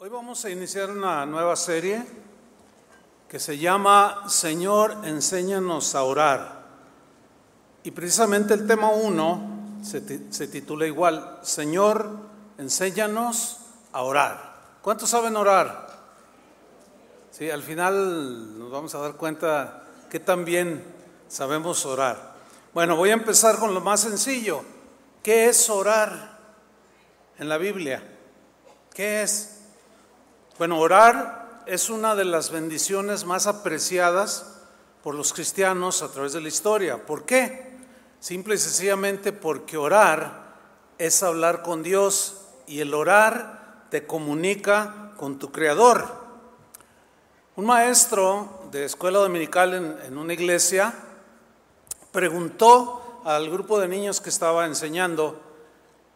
Hoy vamos a iniciar una nueva serie que se llama Señor, enséñanos a orar. Y precisamente el tema 1 se titula igual, Señor, enséñanos a orar. ¿Cuántos saben orar? Sí, al final nos vamos a dar cuenta que también sabemos orar. Bueno, voy a empezar con lo más sencillo. ¿Qué es orar en la Biblia? ¿Qué es? Bueno, orar es una de las bendiciones más apreciadas por los cristianos a través de la historia. ¿Por qué? Simple y sencillamente porque orar es hablar con Dios y el orar te comunica con tu Creador. Un maestro de escuela dominical en una iglesia preguntó al grupo de niños que estaba enseñando,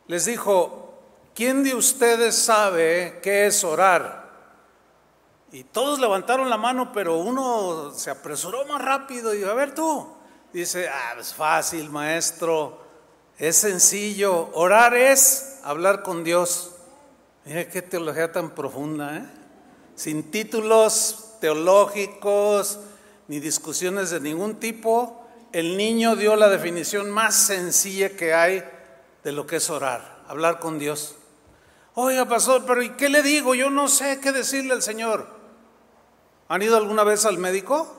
les dijo, ¿quién de ustedes sabe qué es orar? Y todos levantaron la mano, pero uno se apresuró más rápido y dijo, a ver tú. Dice, es fácil, maestro, es sencillo. Orar es hablar con Dios. Mira qué teología tan profunda, ¿eh? Sin títulos teológicos ni discusiones de ningún tipo, el niño dio la definición más sencilla que hay de lo que es orar, hablar con Dios. Oiga, pastor, pero ¿y qué le digo? Yo no sé qué decirle al Señor. ¿Han ido alguna vez al médico?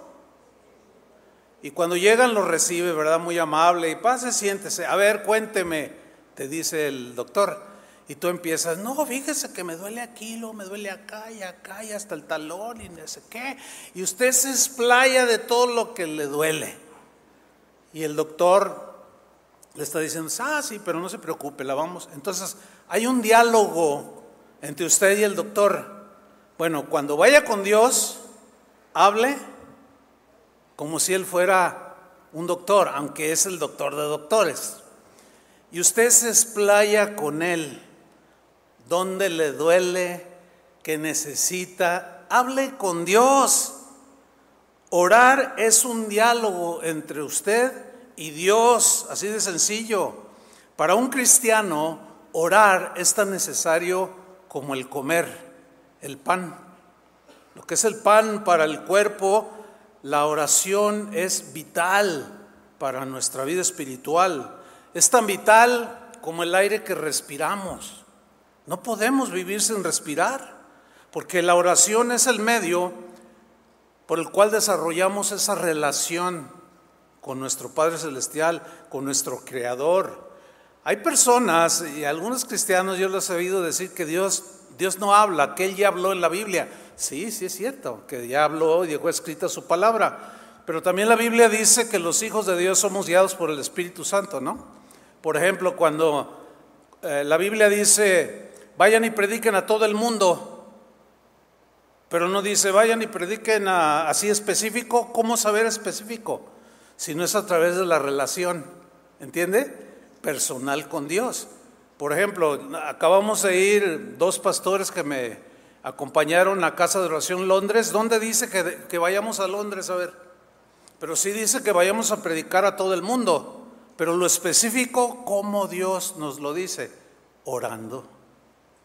Y cuando llegan lo recibe, ¿verdad? Muy amable. Y pase, siéntese. A ver, cuénteme, te dice el doctor. Y tú empiezas, no, fíjese que me duele aquí, luego me duele acá y hasta el talón y no sé qué. Y usted se explaya de todo lo que le duele. Y el doctor le está diciendo, sí, pero no se preocupe, la vamos. Entonces, hay un diálogo entre usted y el doctor. Bueno, cuando vaya con Dios, hable como si Él fuera un doctor, aunque es el doctor de doctores. Y usted se explaya con Él, donde le duele, que necesita, hable con Dios. Orar es un diálogo entre usted y Dios, así de sencillo. Para un cristiano, orar es tan necesario como el comer el pan. Lo que es el pan para el cuerpo, la oración es vital para nuestra vida espiritual. Es tan vital como el aire que respiramos. No podemos vivir sin respirar, porque la oración es el medio por el cual desarrollamos esa relación con nuestro Padre Celestial, con nuestro Creador. Hay personas, y algunos cristianos yo les he oído decir que Dios no habla, que Él ya habló en la Biblia. Sí, es cierto, que ya habló y dejó escrita su palabra. Pero también la Biblia dice que los hijos de Dios somos guiados por el Espíritu Santo, ¿no? Por ejemplo, cuando la Biblia dice, vayan y prediquen a todo el mundo, pero no dice, vayan y prediquen así específico. ¿Cómo saber específico? Si no es a través de la relación, ¿entiende? Personal con Dios. Por ejemplo, acabamos de ir 2 pastores que me acompañaron a Casa de Oración Londres. ¿Dónde dice que vayamos a Londres? A ver, pero sí dice que vayamos a predicar a todo el mundo. Pero lo específico, ¿cómo Dios nos lo dice? Orando.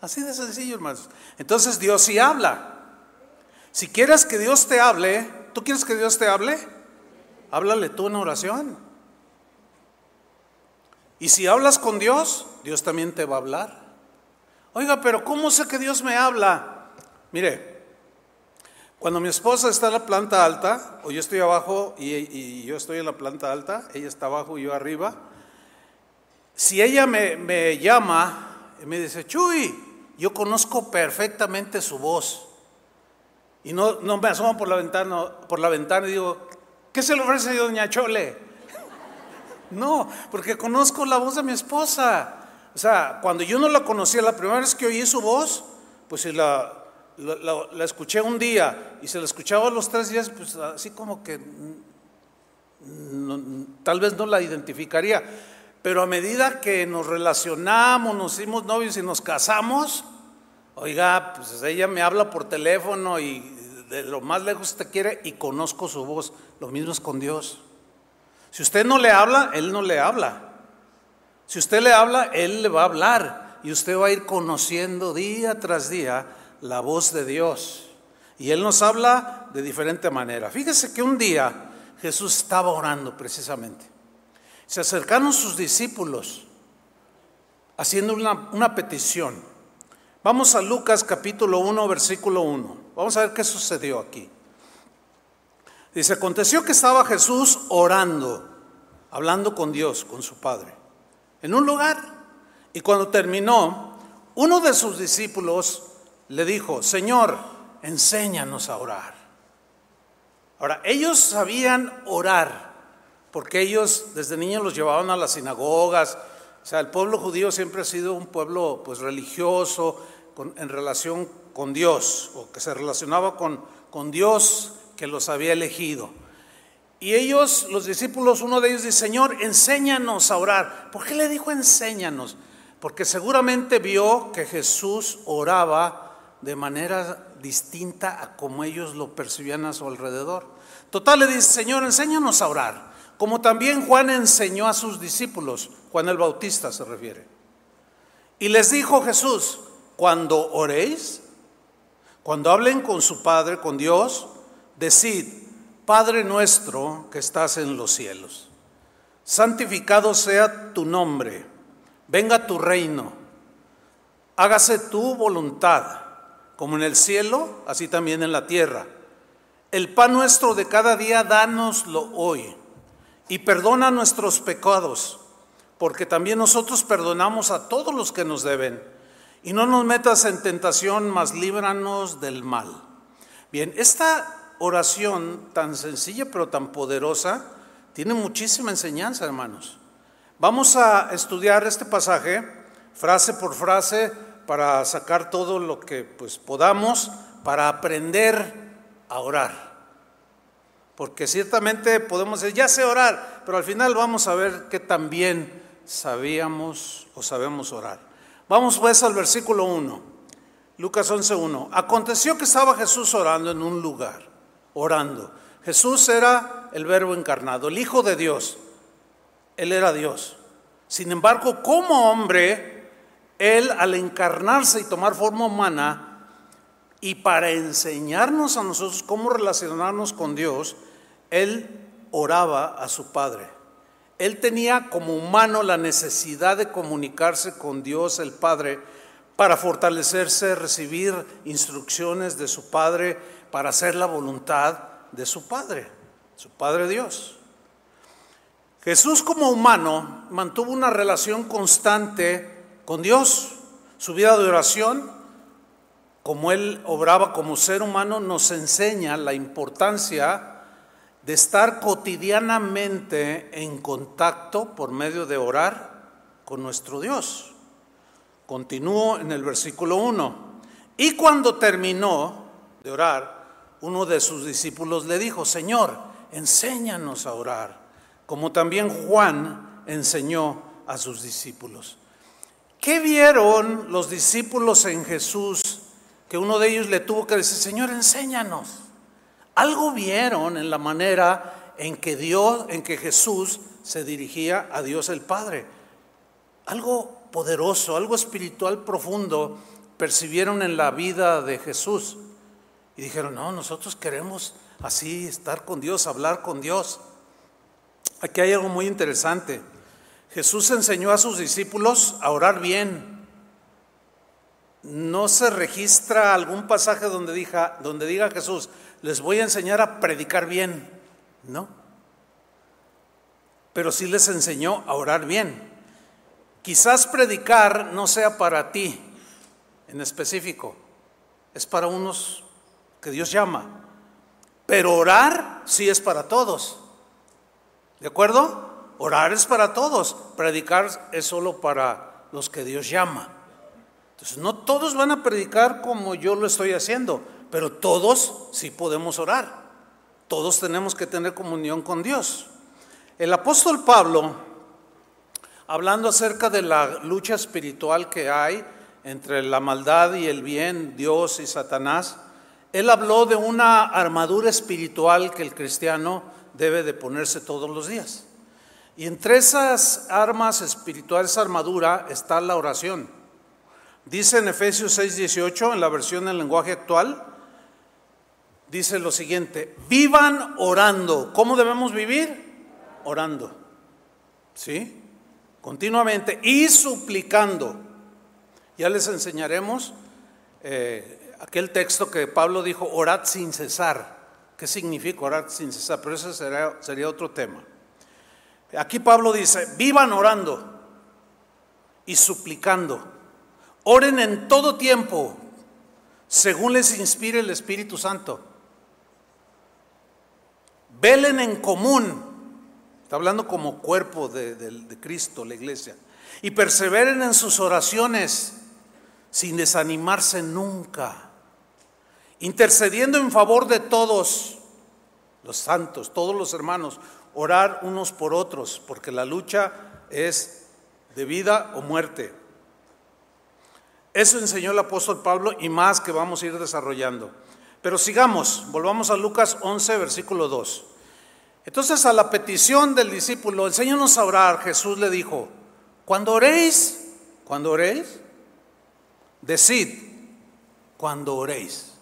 Así de sencillo, hermanos. Entonces Dios sí habla. Si quieres que Dios te hable, ¿tú quieres que Dios te hable? Háblale tú en oración. Y si hablas con Dios, Dios también te va a hablar. Oiga, pero ¿cómo sé que Dios me habla? Mire, cuando mi esposa está en la planta alta, o yo estoy abajo y yo estoy en la planta alta, ella está abajo y yo arriba, si ella me llama y me dice, Chuy, yo conozco perfectamente su voz. Y no me asomo por la ventana y digo, ¿qué se le ofrece a doña Chole? No, porque conozco la voz de mi esposa. O sea, cuando yo no la conocía, la primera vez que oí su voz, pues si la escuché un día y se la escuchaba a los 3 días, pues así como que tal vez no la identificaría. Pero a medida que nos relacionamos, nos hicimos novios y nos casamos, oiga, pues ella me habla por teléfono y de lo más lejos te quiere y conozco su voz. Lo mismo es con Dios. Si usted no le habla, Él no le habla. Si usted le habla, Él le va a hablar. Y usted va a ir conociendo día tras día la voz de Dios. Y Él nos habla de diferente manera. Fíjese que un día Jesús estaba orando precisamente. Se acercaron sus discípulos haciendo una petición. Vamos a Lucas capítulo 1, versículo 1. Vamos a ver qué sucedió aquí. Dice, aconteció que estaba Jesús orando, hablando con Dios, con su Padre, en un lugar. Y cuando terminó, uno de sus discípulos le dijo, Señor, enséñanos a orar. Ahora, ellos sabían orar, porque ellos desde niños los llevaban a las sinagogas. O sea, el pueblo judío siempre ha sido un pueblo pues religioso, en relación con Dios, o que se relacionaba con Dios que los había elegido. Y ellos, los discípulos, uno de ellos dice, Señor, enséñanos a orar. ¿Por qué le dijo enséñanos? Porque seguramente vio que Jesús oraba de manera distinta a como ellos lo percibían a su alrededor. Total, le dice, Señor, enséñanos a orar, como también Juan enseñó a sus discípulos, Juan el Bautista se refiere. Y les dijo Jesús, cuando oréis, cuando hablen con su Padre, con Dios, decid, Padre nuestro que estás en los cielos, santificado sea tu nombre, venga tu reino, hágase tu voluntad, como en el cielo, así también en la tierra. El pan nuestro de cada día, dánoslo hoy, y perdona nuestros pecados, porque también nosotros perdonamos a todos los que nos deben, y no nos metas en tentación, mas líbranos del mal. Bien, esta oración tan sencilla pero tan poderosa tiene muchísima enseñanza, hermanos. Vamos a estudiar este pasaje frase por frase para sacar todo lo que pues podamos para aprender a orar. Porque ciertamente podemos decir, ya sé orar, pero al final vamos a ver qué tan bien sabíamos o sabemos orar. Vamos pues al versículo 1, Lucas 11:1. Aconteció que estaba Jesús orando en un lugar, orando. Jesús era el Verbo encarnado, el Hijo de Dios. Él era Dios. Sin embargo, como hombre, Él al encarnarse y tomar forma humana, y para enseñarnos a nosotros cómo relacionarnos con Dios, Él oraba a su Padre. Él tenía como humano la necesidad de comunicarse con Dios el Padre para fortalecerse, recibir instrucciones de su Padre, para hacer la voluntad de su Padre Dios. Jesús como humano mantuvo una relación constante con Dios. Su vida de oración, como Él obraba como ser humano, nos enseña la importancia de estar cotidianamente en contacto por medio de orar con nuestro Dios. Continúo en el versículo 1. Y cuando terminó de orar, uno de sus discípulos le dijo, Señor, enséñanos a orar, como también Juan enseñó a sus discípulos. ¿Qué vieron los discípulos en Jesús que uno de ellos le tuvo que decir, Señor, enséñanos? Algo vieron en la manera en que Jesús se dirigía a Dios el Padre. Algo poderoso, algo espiritual profundo percibieron en la vida de Jesús. Y dijeron, no, nosotros queremos así estar con Dios, hablar con Dios. Aquí hay algo muy interesante. Jesús enseñó a sus discípulos a orar bien. No se registra algún pasaje donde diga Jesús, les voy a enseñar a predicar bien, ¿no? Pero sí les enseñó a orar bien. Quizás predicar no sea para ti en específico, es para unos que Dios llama, pero orar sí es para todos, ¿de acuerdo? Orar es para todos, predicar es solo para los que Dios llama. Entonces no todos van a predicar como yo lo estoy haciendo, pero todos sí podemos orar. Todos tenemos que tener comunión con Dios. El apóstol Pablo, hablando acerca de la lucha espiritual que hay entre la maldad y el bien, Dios y Satanás, él habló de una armadura espiritual que el cristiano debe de ponerse todos los días. Y entre esas armas espirituales, esa armadura, está la oración. Dice en Efesios 6:18, en la versión del lenguaje actual, dice lo siguiente: vivan orando. ¿Cómo debemos vivir? Orando, ¿sí? Continuamente y suplicando. Ya les enseñaremos aquel texto que Pablo dijo: orad sin cesar. ¿Qué significa orar sin cesar? Pero ese sería otro tema. Aquí Pablo dice: vivan orando y suplicando. Oren en todo tiempo, según les inspire el Espíritu Santo. Velen en común. Está hablando como cuerpo de Cristo, la iglesia. Y perseveren en sus oraciones, sin desanimarse nunca. Intercediendo en favor de todos los santos, todos los hermanos. Orar unos por otros, porque la lucha es de vida o muerte. Eso enseñó el apóstol Pablo y más que vamos a ir desarrollando. Pero sigamos, volvamos a Lucas 11, versículo 2. Entonces, a la petición del discípulo: enséñanos a orar, Jesús le dijo: cuando oréis, decid, cuando oréis.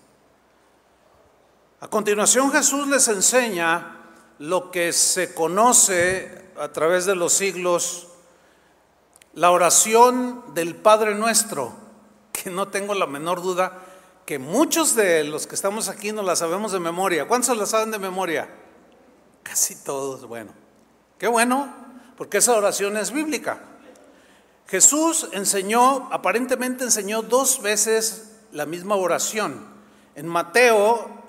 A continuación, Jesús les enseña lo que se conoce a través de los siglos, la oración del Padre Nuestro, que no tengo la menor duda que muchos de los que estamos aquí no la sabemos de memoria. ¿Cuántos la saben de memoria? Casi todos. Bueno, qué bueno, porque esa oración es bíblica. Jesús aparentemente enseñó 2 veces la misma oración. En Mateo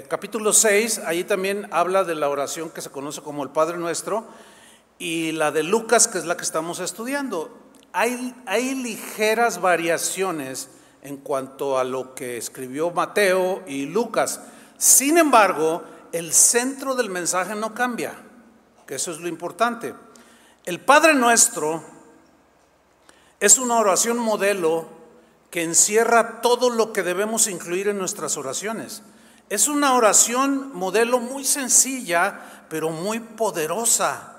capítulo 6, ahí también habla de la oración que se conoce como el Padre Nuestro, y la de Lucas, que es la que estamos estudiando. Hay ligeras variaciones en cuanto a lo que escribió Mateo y Lucas. Sin embargo, el centro del mensaje no cambia, que eso es lo importante. El Padre Nuestro es una oración modelo que encierra todo lo que debemos incluir en nuestras oraciones. Es una oración modelo muy sencilla, pero muy poderosa.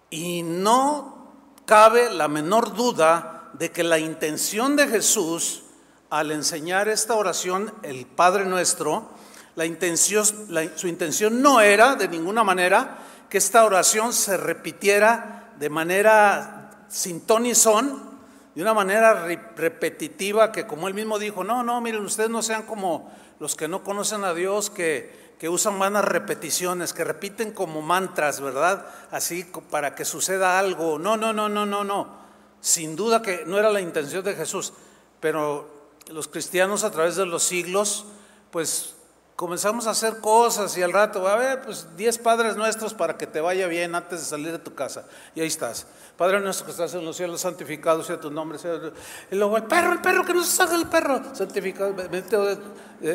Y no cabe la menor duda de que la intención de Jesús al enseñar esta oración, el Padre Nuestro, su intención no era de ninguna manera que esta oración se repitiera de manera sin ton ni son, de una manera repetitiva, que como él mismo dijo: no, miren, ustedes no sean como los que no conocen a Dios, que usan vanas repeticiones, que repiten como mantras, ¿verdad? Así para que suceda algo. No. Sin duda que no era la intención de Jesús, pero los cristianos a través de los siglos, pues comenzamos a hacer cosas y al rato, a ver, pues 10 Padres Nuestros para que te vaya bien antes de salir de tu casa. Y ahí estás: Padre nuestro que estás en los cielos, santificado sea tu nombre. Y luego el perro, que no se salga el perro, santificado,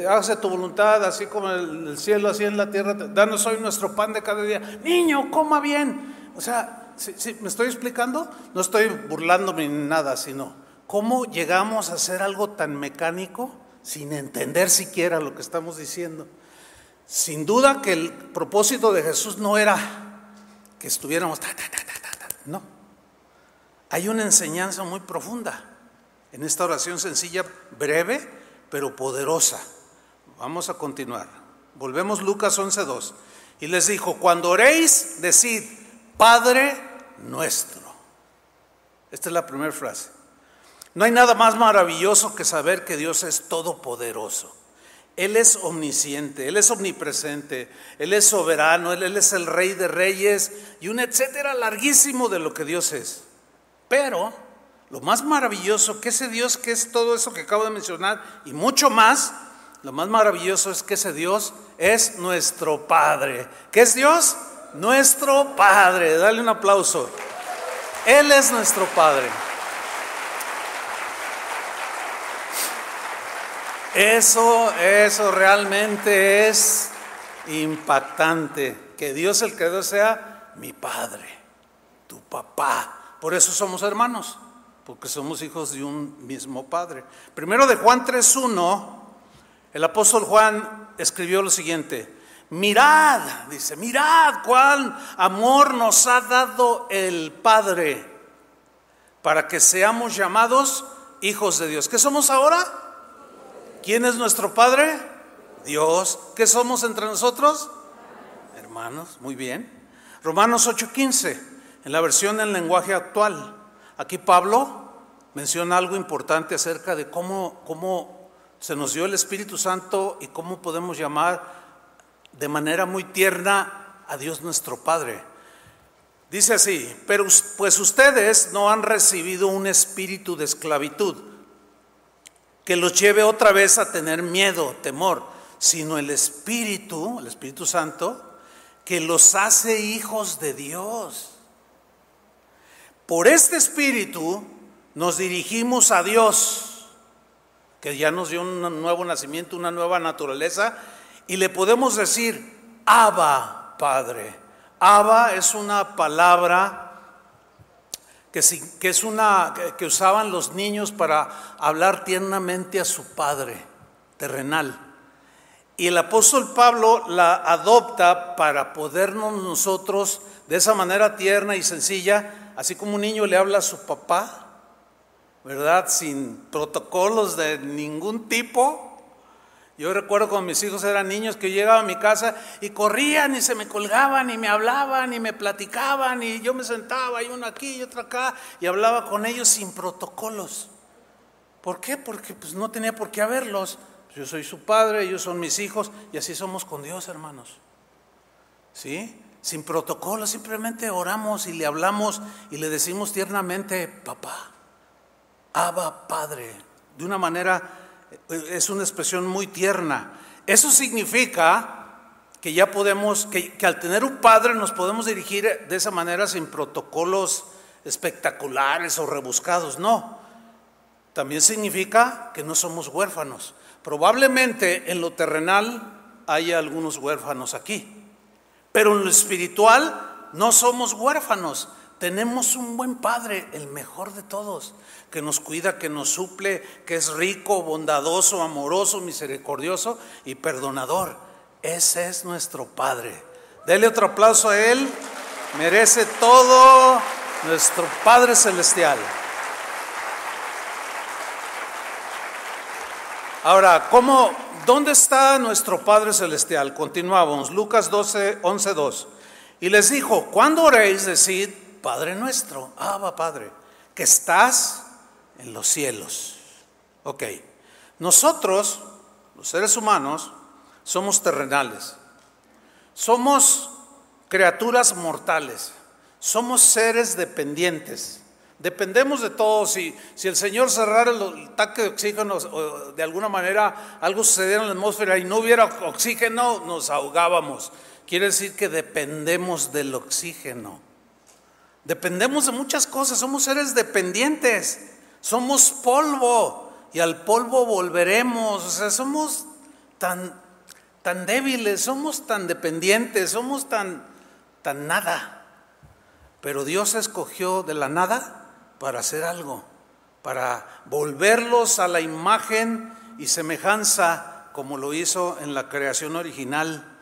hágase tu voluntad, así como en el cielo, así en la tierra. Danos hoy nuestro pan de cada día. Niño, coma bien. O sea, ¿sí me estoy explicando? No estoy burlándome ni nada, sino ¿cómo llegamos a hacer algo tan mecánico sin entender siquiera lo que estamos diciendo? Sin duda que el propósito de Jesús no era que estuviéramos no. Hay una enseñanza muy profunda en esta oración sencilla, breve, pero poderosa. Vamos a continuar. Volvemos Lucas 11:2. Y les dijo: cuando oréis, decid, Padre Nuestro. Esta es la primera frase. No hay nada más maravilloso que saber que Dios es todopoderoso. Él es omnisciente, Él es omnipresente, Él es soberano, Él es el Rey de Reyes y un etcétera larguísimo de lo que Dios es. Pero lo más maravilloso que ese Dios, que es todo eso que acabo de mencionar y mucho más, lo más maravilloso es que ese Dios es nuestro Padre. ¿Qué es Dios? Nuestro Padre. Dale un aplauso. Él es nuestro Padre. Eso realmente es impactante, que Dios el Creador sea mi Padre, tu papá. Por eso somos hermanos, porque somos hijos de un mismo Padre. Primero de Juan 3:1, el apóstol Juan escribió lo siguiente: mirad, dice, mirad cuán amor nos ha dado el Padre para que seamos llamados hijos de Dios. ¿Qué somos ahora? ¿Quién es nuestro Padre? Dios. ¿Qué somos entre nosotros? Hermanos, muy bien. Romanos 8:15, en la versión en lenguaje actual. Aquí Pablo menciona algo importante acerca de cómo se nos dio el Espíritu Santo y cómo podemos llamar de manera muy tierna a Dios nuestro Padre. Dice así: pero pues ustedes no han recibido un espíritu de esclavitud que los lleve otra vez a tener miedo, temor, sino el Espíritu Santo, que los hace hijos de Dios. Por este Espíritu nos dirigimos a Dios, que ya nos dio un nuevo nacimiento, una nueva naturaleza, y le podemos decir: Abba, Padre. Abba es una palabra que usaban los niños para hablar tiernamente a su padre terrenal. Y el apóstol Pablo la adopta para podernos nosotros, de esa manera tierna y sencilla, así como un niño le habla a su papá, ¿verdad? Sin protocolos de ningún tipo. Yo recuerdo cuando mis hijos eran niños que yo llegaba a mi casa y corrían y se me colgaban y me hablaban y me platicaban, y yo me sentaba y uno aquí y otro acá y hablaba con ellos sin protocolos. ¿Por qué? Porque pues no tenía por qué haberlos. Yo soy su padre, ellos son mis hijos, y así somos con Dios, hermanos. ¿Sí? Sin protocolos, simplemente oramos y le hablamos y le decimos tiernamente: Papá, Abba, Padre. De una manera, es una expresión muy tierna. Eso significa que ya podemos, que al tener un padre nos podemos dirigir de esa manera sin protocolos espectaculares o rebuscados. No, también significa que no somos huérfanos. Probablemente en lo terrenal haya algunos huérfanos aquí, pero en lo espiritual no somos huérfanos. Tenemos un buen Padre, el mejor de todos, que nos cuida, que nos suple, que es rico, bondadoso, amoroso, misericordioso y perdonador. Ese es nuestro Padre. Dele otro aplauso a Él. Merece todo nuestro Padre Celestial. Ahora, ¿dónde está nuestro Padre Celestial? Continuamos, Lucas 11:2. Y les dijo: cuando oréis, decid: Padre nuestro, Abba, Padre, que estás en los cielos. Ok, nosotros, los seres humanos, somos terrenales. Somos criaturas mortales. Somos seres dependientes. Dependemos de todo. Si el Señor cerrara el tanque de oxígeno, o de alguna manera algo sucediera en la atmósfera y no hubiera oxígeno, nos ahogábamos. Quiere decir que dependemos del oxígeno. Dependemos de muchas cosas. Somos seres dependientes. Somos polvo y al polvo volveremos. O sea, somos tan débiles, somos tan dependientes, somos tan nada. Pero Dios escogió de la nada para hacer algo, para volverlos a la imagen y semejanza como lo hizo en la creación original.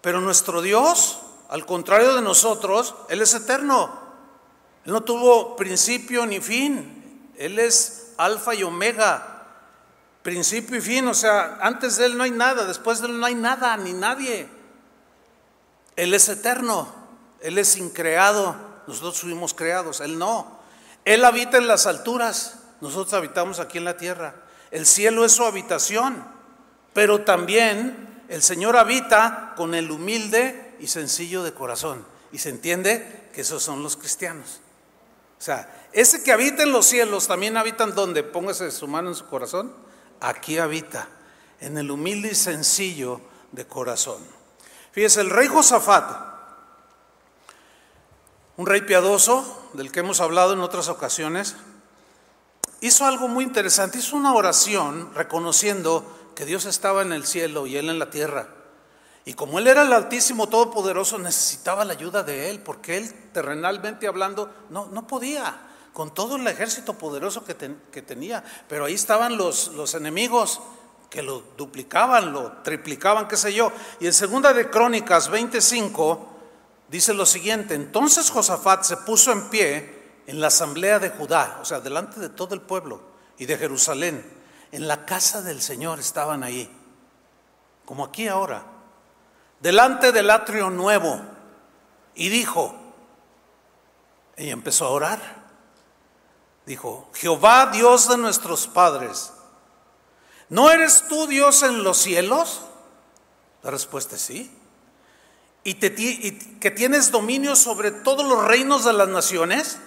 Pero nuestro Dios, al contrario de nosotros, Él es eterno. Él no tuvo principio ni fin. Él es alfa y omega, principio y fin. O sea, antes de Él no hay nada, después de Él no hay nada ni nadie. Él es eterno, Él es increado. Nosotros fuimos creados, Él no. Él habita en las alturas, nosotros habitamos aquí en la tierra. El cielo es su habitación, pero también el Señor habita con el humilde y sencillo de corazón. Y se entiende que esos son los cristianos. O sea, ese que habita en los cielos también habita en donde, póngase su mano en su corazón, aquí habita, en el humilde y sencillo de corazón. Fíjese, el rey Josafat, un rey piadoso del que hemos hablado en otras ocasiones, hizo algo muy interesante. Hizo una oración reconociendo que Dios estaba en el cielo y Él en la tierra. Y como Él era el Altísimo Todopoderoso, necesitaba la ayuda de Él, porque Él, terrenalmente hablando, no podía, con todo el ejército poderoso que tenía. Pero ahí estaban los enemigos que lo duplicaban, lo triplicaban, qué sé yo. Y en 2 de Crónicas 25 dice lo siguiente: entonces Josafat se puso en pie en la asamblea de Judá, o sea, delante de todo el pueblo, y de Jerusalén. En la casa del Señor estaban ahí, como aquí ahora, delante del atrio nuevo, y dijo, y empezó a orar, dijo: Jehová, Dios de nuestros padres, ¿no eres tú Dios en los cielos? La respuesta es sí. ¿Y que tienes dominio sobre todos los reinos de las naciones?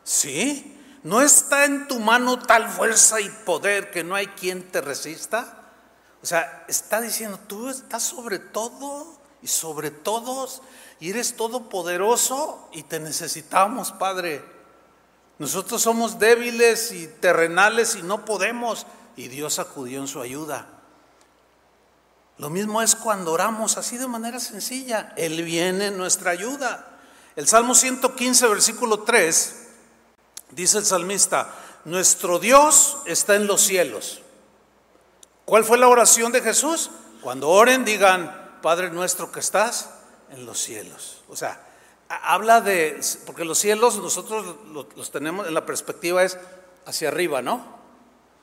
Sí. ¿No está en tu mano tal fuerza y poder que no hay quien te resista? O sea, está diciendo, tú estás sobre todo y sobre todos, y eres todopoderoso, y te necesitamos, Padre. Nosotros somos débiles y terrenales y no podemos, y Dios acudió en su ayuda. Lo mismo es cuando oramos así de manera sencilla, Él viene en nuestra ayuda. El Salmo 115, versículo 3, dice el salmista: nuestro Dios está en los cielos. ¿Cuál fue la oración de Jesús? Cuando oren, digan: Padre nuestro que estás en los cielos. O sea, habla de, porque los cielos nosotros los tenemos en la perspectiva es hacia arriba, ¿no?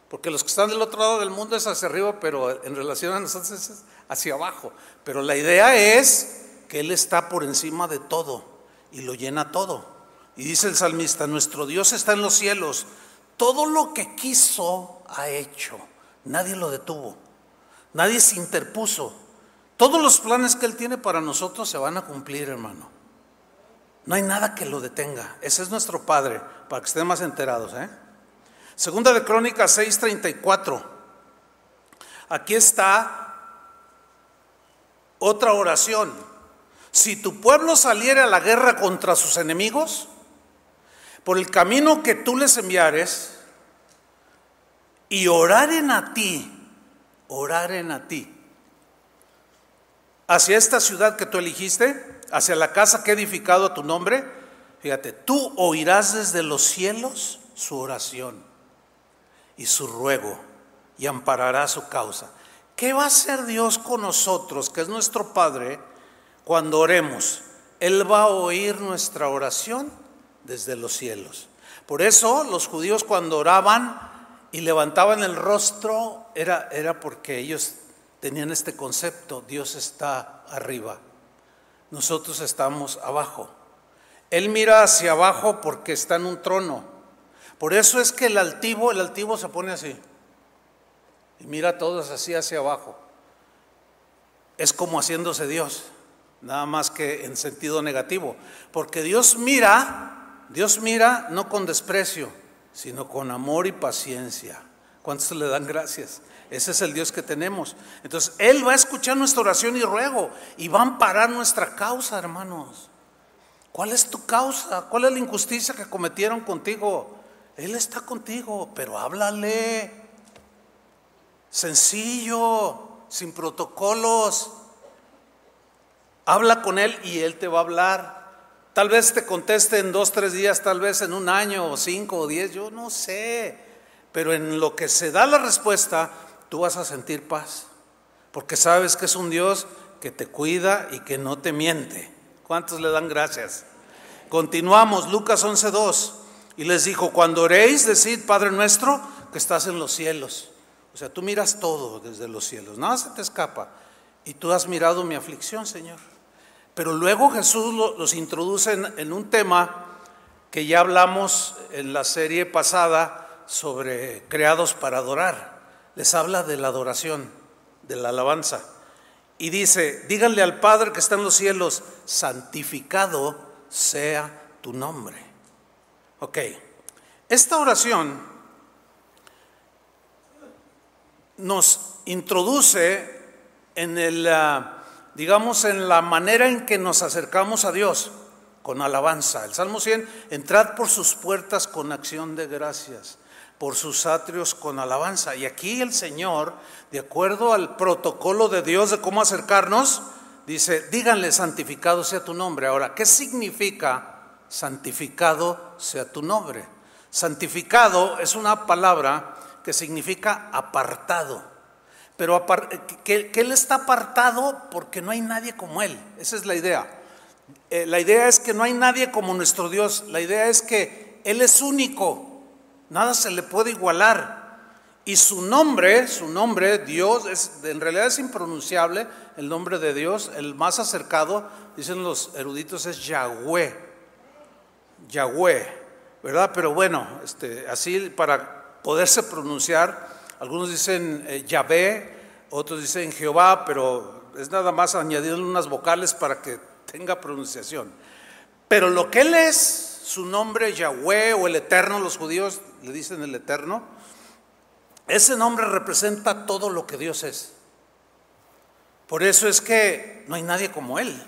Porque los que están del otro lado del mundo es hacia arriba, pero en relación a nosotros es hacia abajo. Pero la idea es que Él está por encima de todo y lo llena todo. Y dice el salmista: nuestro Dios está en los cielos, todo lo que quiso ha hecho, nadie lo detuvo, nadie se interpuso. Todos los planes que Él tiene para nosotros se van a cumplir, hermano. No hay nada que lo detenga. Ese es nuestro Padre, para que estén más enterados, Segunda de Crónicas 6:34. Aquí está otra oración. Si tu pueblo saliera a la guerra contra sus enemigos, por el camino que tú les enviares, y oraren a ti, hacia esta ciudad que tú eligiste, hacia la casa que he edificado a tu nombre, fíjate, tú oirás desde los cielos su oración y su ruego, y amparará su causa. ¿Qué va a hacer Dios con nosotros, que es nuestro Padre, cuando oremos? Él va a oír nuestra oración desde los cielos. Por eso los judíos, cuando oraban y levantaban el rostro, era porque ellos tenían este concepto: Dios está arriba, nosotros estamos abajo. Él mira hacia abajo porque está en un trono. Por eso es que el altivo se pone así y mira a todos así hacia abajo. Es como haciéndose Dios, nada más que en sentido negativo, porque Dios mira no con desprecio, sino con amor y paciencia. ¿Cuántos le dan gracias? Ese es el Dios que tenemos. Entonces Él va a escuchar nuestra oración y ruego, y va a amparar nuestra causa, hermanos. ¿Cuál es tu causa? ¿Cuál es la injusticia que cometieron contigo? Él está contigo, pero háblale sencillo, sin protocolos. Habla con Él y Él te va a hablar. Tal vez te conteste en 2, 3 días, tal vez en 1 año, o 5 o 10, yo no sé. Pero en lo que se da la respuesta, tú vas a sentir paz, porque sabes que es un Dios que te cuida y que no te miente. ¿Cuántos le dan gracias? Continuamos, Lucas 11:2. Y les dijo: cuando oréis, decid: Padre nuestro que estás en los cielos. O sea, tú miras todo desde los cielos, nada se te escapa. Y tú has mirado mi aflicción, Señor. Pero luego Jesús los introduce en un tema que ya hablamos en la serie pasada sobre creados para adorar. Les habla de la adoración, de la alabanza. Y dice: díganle al Padre que está en los cielos, santificado sea tu nombre. Ok, esta oración nos introduce en en la manera en que nos acercamos a Dios, con alabanza. El Salmo 100, entrad por sus puertas con acción de gracias, por sus atrios con alabanza. Y aquí el Señor, de acuerdo al protocolo de Dios de cómo acercarnos, dice: díganle: santificado sea tu nombre. Ahora, ¿qué significa santificado sea tu nombre? Santificado es una palabra que significa apartado, pero que Él está apartado porque no hay nadie como Él. Esa es la idea. La idea es que no hay nadie como nuestro Dios. La idea es que Él es único, nada se le puede igualar. Y su nombre, Dios, en realidad es impronunciable. El nombre de Dios, el más acercado, dicen los eruditos, es Yahweh, ¿verdad? Pero bueno, así para poderse pronunciar, algunos dicen Yahvé, otros dicen Jehová, pero es nada más añadirle unas vocales para que tenga pronunciación. Pero lo que Él es, su nombre Yahweh o el Eterno, los judíos le dicen el Eterno, ese nombre representa todo lo que Dios es. Por eso es que no hay nadie como Él.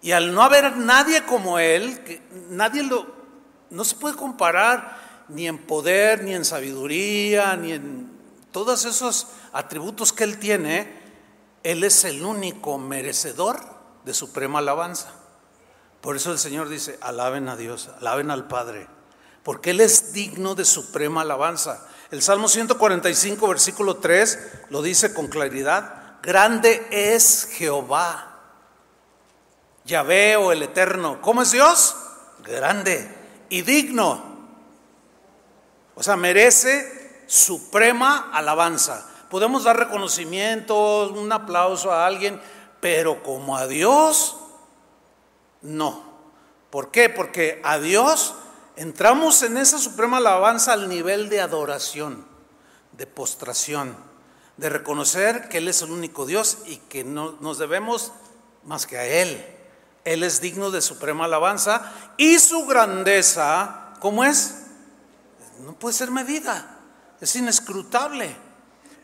Y al no haber nadie como Él, no se puede comparar ni en poder, ni en sabiduría, ni en todos esos atributos que Él tiene. Él es el único merecedor de suprema alabanza. Por eso el Señor dice, alaben a Dios, alaben al Padre, porque Él es digno de suprema alabanza. El Salmo 145, versículo 3, lo dice con claridad: grande es Jehová, Yahvé o el Eterno. ¿Cómo es Dios? Grande y digno. O sea, merece suprema alabanza. Podemos dar reconocimientos, un aplauso a alguien, pero como a Dios, no. ¿Por qué? Porque a Dios entramos en esa suprema alabanza al nivel de adoración, de postración, de reconocer que Él es el único Dios y que no nos debemos más que a Él. Él es digno de suprema alabanza y su grandeza, ¿cómo es? No puede ser medida, es inescrutable.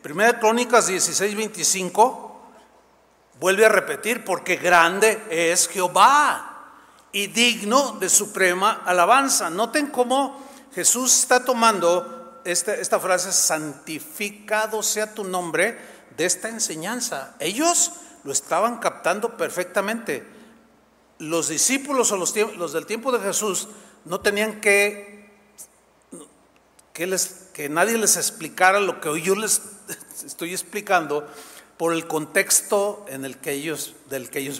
Primera Crónicas 16:25 vuelve a repetir, porque grande es Jehová y digno de suprema alabanza. Noten cómo Jesús está tomando esta frase, santificado sea tu nombre, de esta enseñanza. Ellos lo estaban captando perfectamente. Los discípulos o los del tiempo de Jesús no tenían que nadie les explicara lo que hoy yo les estoy explicando, por el contexto del que ellos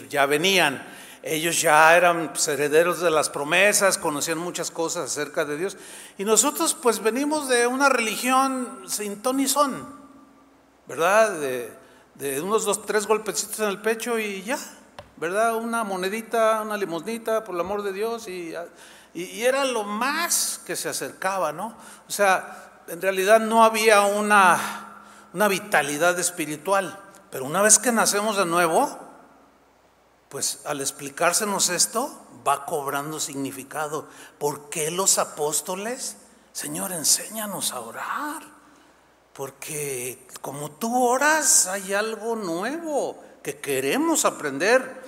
ya venían. Ellos ya eran herederos de las promesas, conocían muchas cosas acerca de Dios. Y nosotros pues venimos de una religión sin ton ni son, ¿verdad? De unos 2, 3 golpecitos en el pecho y ya, ¿verdad? Una monedita, una limosnita, por el amor de Dios, y era lo más que se acercaba, ¿no? O sea, en realidad no había una vitalidad espiritual. Pero una vez que nacemos de nuevo, pues al explicársenos esto, va cobrando significado. ¿Por qué los apóstoles? Señor, enséñanos a orar, porque como tú oras hay algo nuevo que queremos aprender.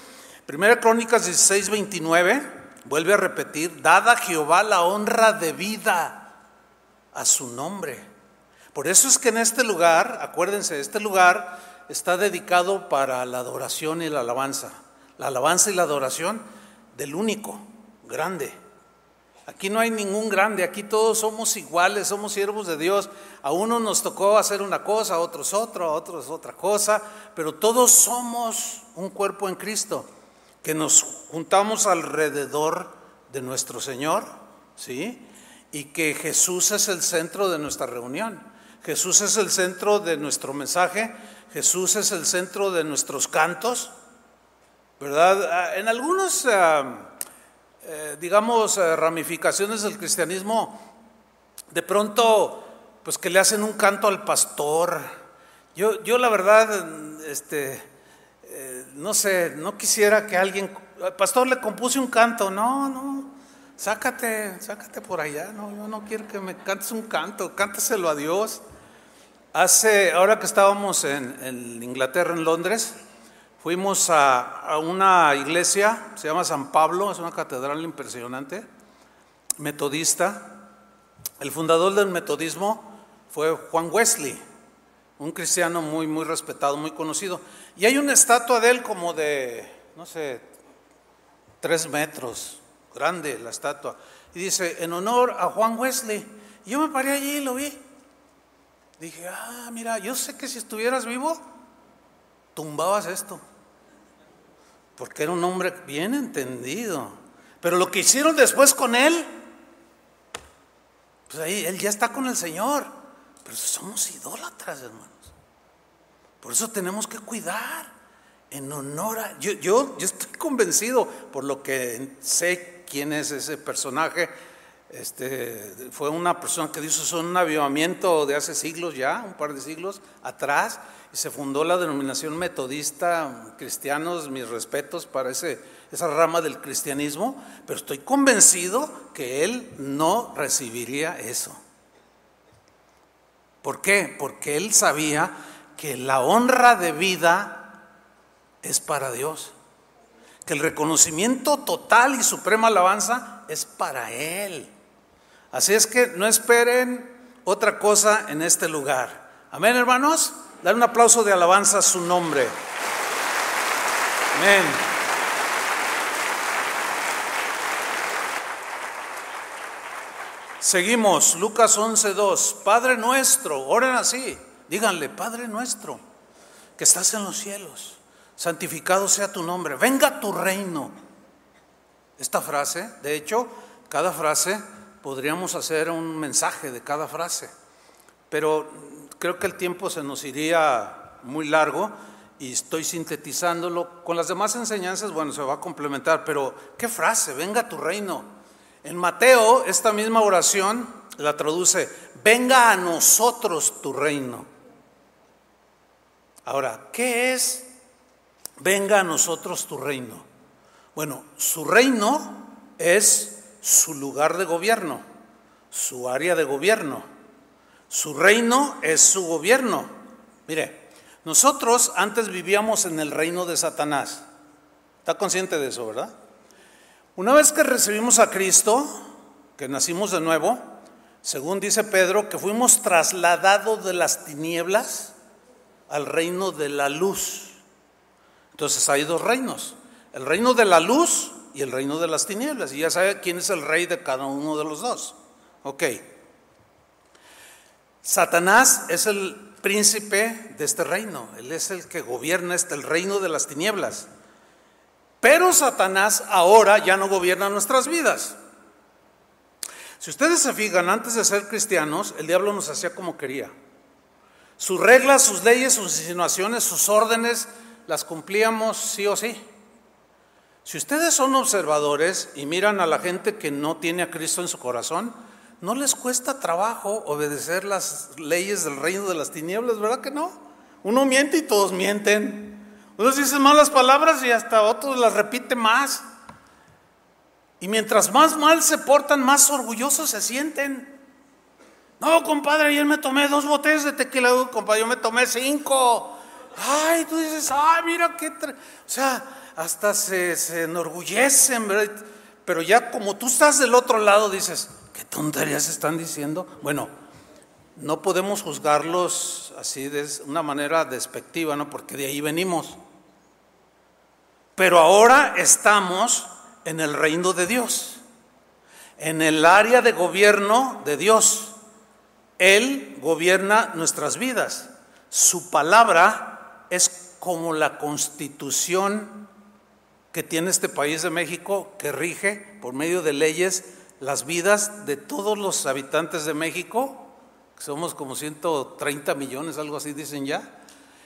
Primera Crónicas 16:29 vuelve a repetir: dad a Jehová la honra debida a su nombre. Por eso es que en este lugar, acuérdense, este lugar está dedicado para la adoración y la alabanza y la adoración del único grande. Aquí no hay ningún grande, aquí todos somos iguales, somos siervos de Dios. A uno nos tocó hacer una cosa, a otros otra cosa, pero todos somos un cuerpo en Cristo, que nos juntamos alrededor de nuestro Señor, ¿sí? Y que Jesús es el centro de nuestra reunión. Jesús es el centro de nuestro mensaje. Jesús es el centro de nuestros cantos, ¿verdad? En algunos, ramificaciones del cristianismo, de pronto, pues que le hacen un canto al pastor. Yo la verdad, no sé, no quisiera que alguien, pastor, le compuse un canto. No, sácate por allá. No, yo no quiero que me cantes un canto, cántaselo a Dios. Ahora que estábamos en Inglaterra, en Londres, fuimos a una iglesia, se llama San Pablo, es una catedral impresionante, metodista. El fundador del metodismo fue Juan Wesley, un cristiano muy, muy respetado, muy conocido. Y hay una estatua de él como de, no sé, 3 metros, grande la estatua. Y dice, en honor a Juan Wesley. Y yo me paré allí y lo vi. Dije, mira, yo sé que si estuvieras vivo, tumbabas esto, porque era un hombre bien entendido. Pero lo que hicieron después con él, pues ahí él ya está con el Señor, Pero somos idólatras, hermanos. Por eso tenemos que cuidar en honor a... Yo estoy convencido, por lo que sé quién es ese personaje. Fue una persona que hizo un avivamiento de hace siglos ya, un par de siglos atrás, y se fundó la denominación metodista. Cristianos, mis respetos para esa rama del cristianismo, pero estoy convencido que él no recibiría eso. ¿Por qué? Porque él sabía que la honra de vida es para Dios, que el reconocimiento total y suprema alabanza es para Él. Así es que no esperen otra cosa en este lugar. Amén, hermanos. Dale un aplauso de alabanza a su nombre. Amén. Seguimos, Lucas 11:2. Padre nuestro, oren así, díganle: Padre nuestro, que estás en los cielos, santificado sea tu nombre, venga tu reino. Esta frase, de hecho, cada frase podríamos hacer un mensaje de cada frase, pero creo que el tiempo se nos iría muy largo y estoy sintetizándolo. Con las demás enseñanzas, bueno, se va a complementar, pero ¿qué frase? Venga tu reino. En Mateo, esta misma oración la traduce: venga a nosotros tu reino. Ahora, ¿qué es venga a nosotros tu reino? Bueno, su reino es su lugar de gobierno, su área de gobierno. Su reino es su gobierno. Mire, nosotros antes vivíamos en el reino de Satanás. ¿Está consciente de eso, verdad? Una vez que recibimos a Cristo, que nacimos de nuevo, según dice Pedro, que fuimos trasladados de las tinieblas al reino de la luz. Entonces hay dos reinos: el reino de la luz y el reino de las tinieblas. Y ya sabe quién es el rey de cada uno de los dos. Ok. Satanás es el príncipe de este reino. Él es el que gobierna el reino de las tinieblas. Pero Satanás ahora ya no gobierna nuestras vidas. Si ustedes se fijan, antes de ser cristianos, el diablo nos hacía como quería. Sus reglas, sus leyes, sus insinuaciones, sus órdenes, las cumplíamos sí o sí. Si ustedes son observadores y miran a la gente que no tiene a Cristo en su corazón, no les cuesta trabajo obedecer las leyes del reino de las tinieblas, ¿verdad que no? Uno miente y todos mienten. Unos dicen malas palabras y hasta otros las repite más. Y mientras más mal se portan, más orgullosos se sienten. No, compadre, ayer me tomé 2 botellas de tequila, compadre, yo me tomé 5. Ay, tú dices, ay, mira qué... O sea, hasta se enorgullecen, ¿verdad? Pero ya como tú estás del otro lado, dices, ¿qué tonterías están diciendo? Bueno, no podemos juzgarlos así de una manera despectiva, ¿no? Porque de ahí venimos. Pero ahora estamos en el reino de Dios, en el área de gobierno de Dios. Él gobierna nuestras vidas. Su palabra es como la constitución que tiene este país de México, que rige por medio de leyes las vidas de todos los habitantes de México, que somos como 130 millones, algo así dicen ya.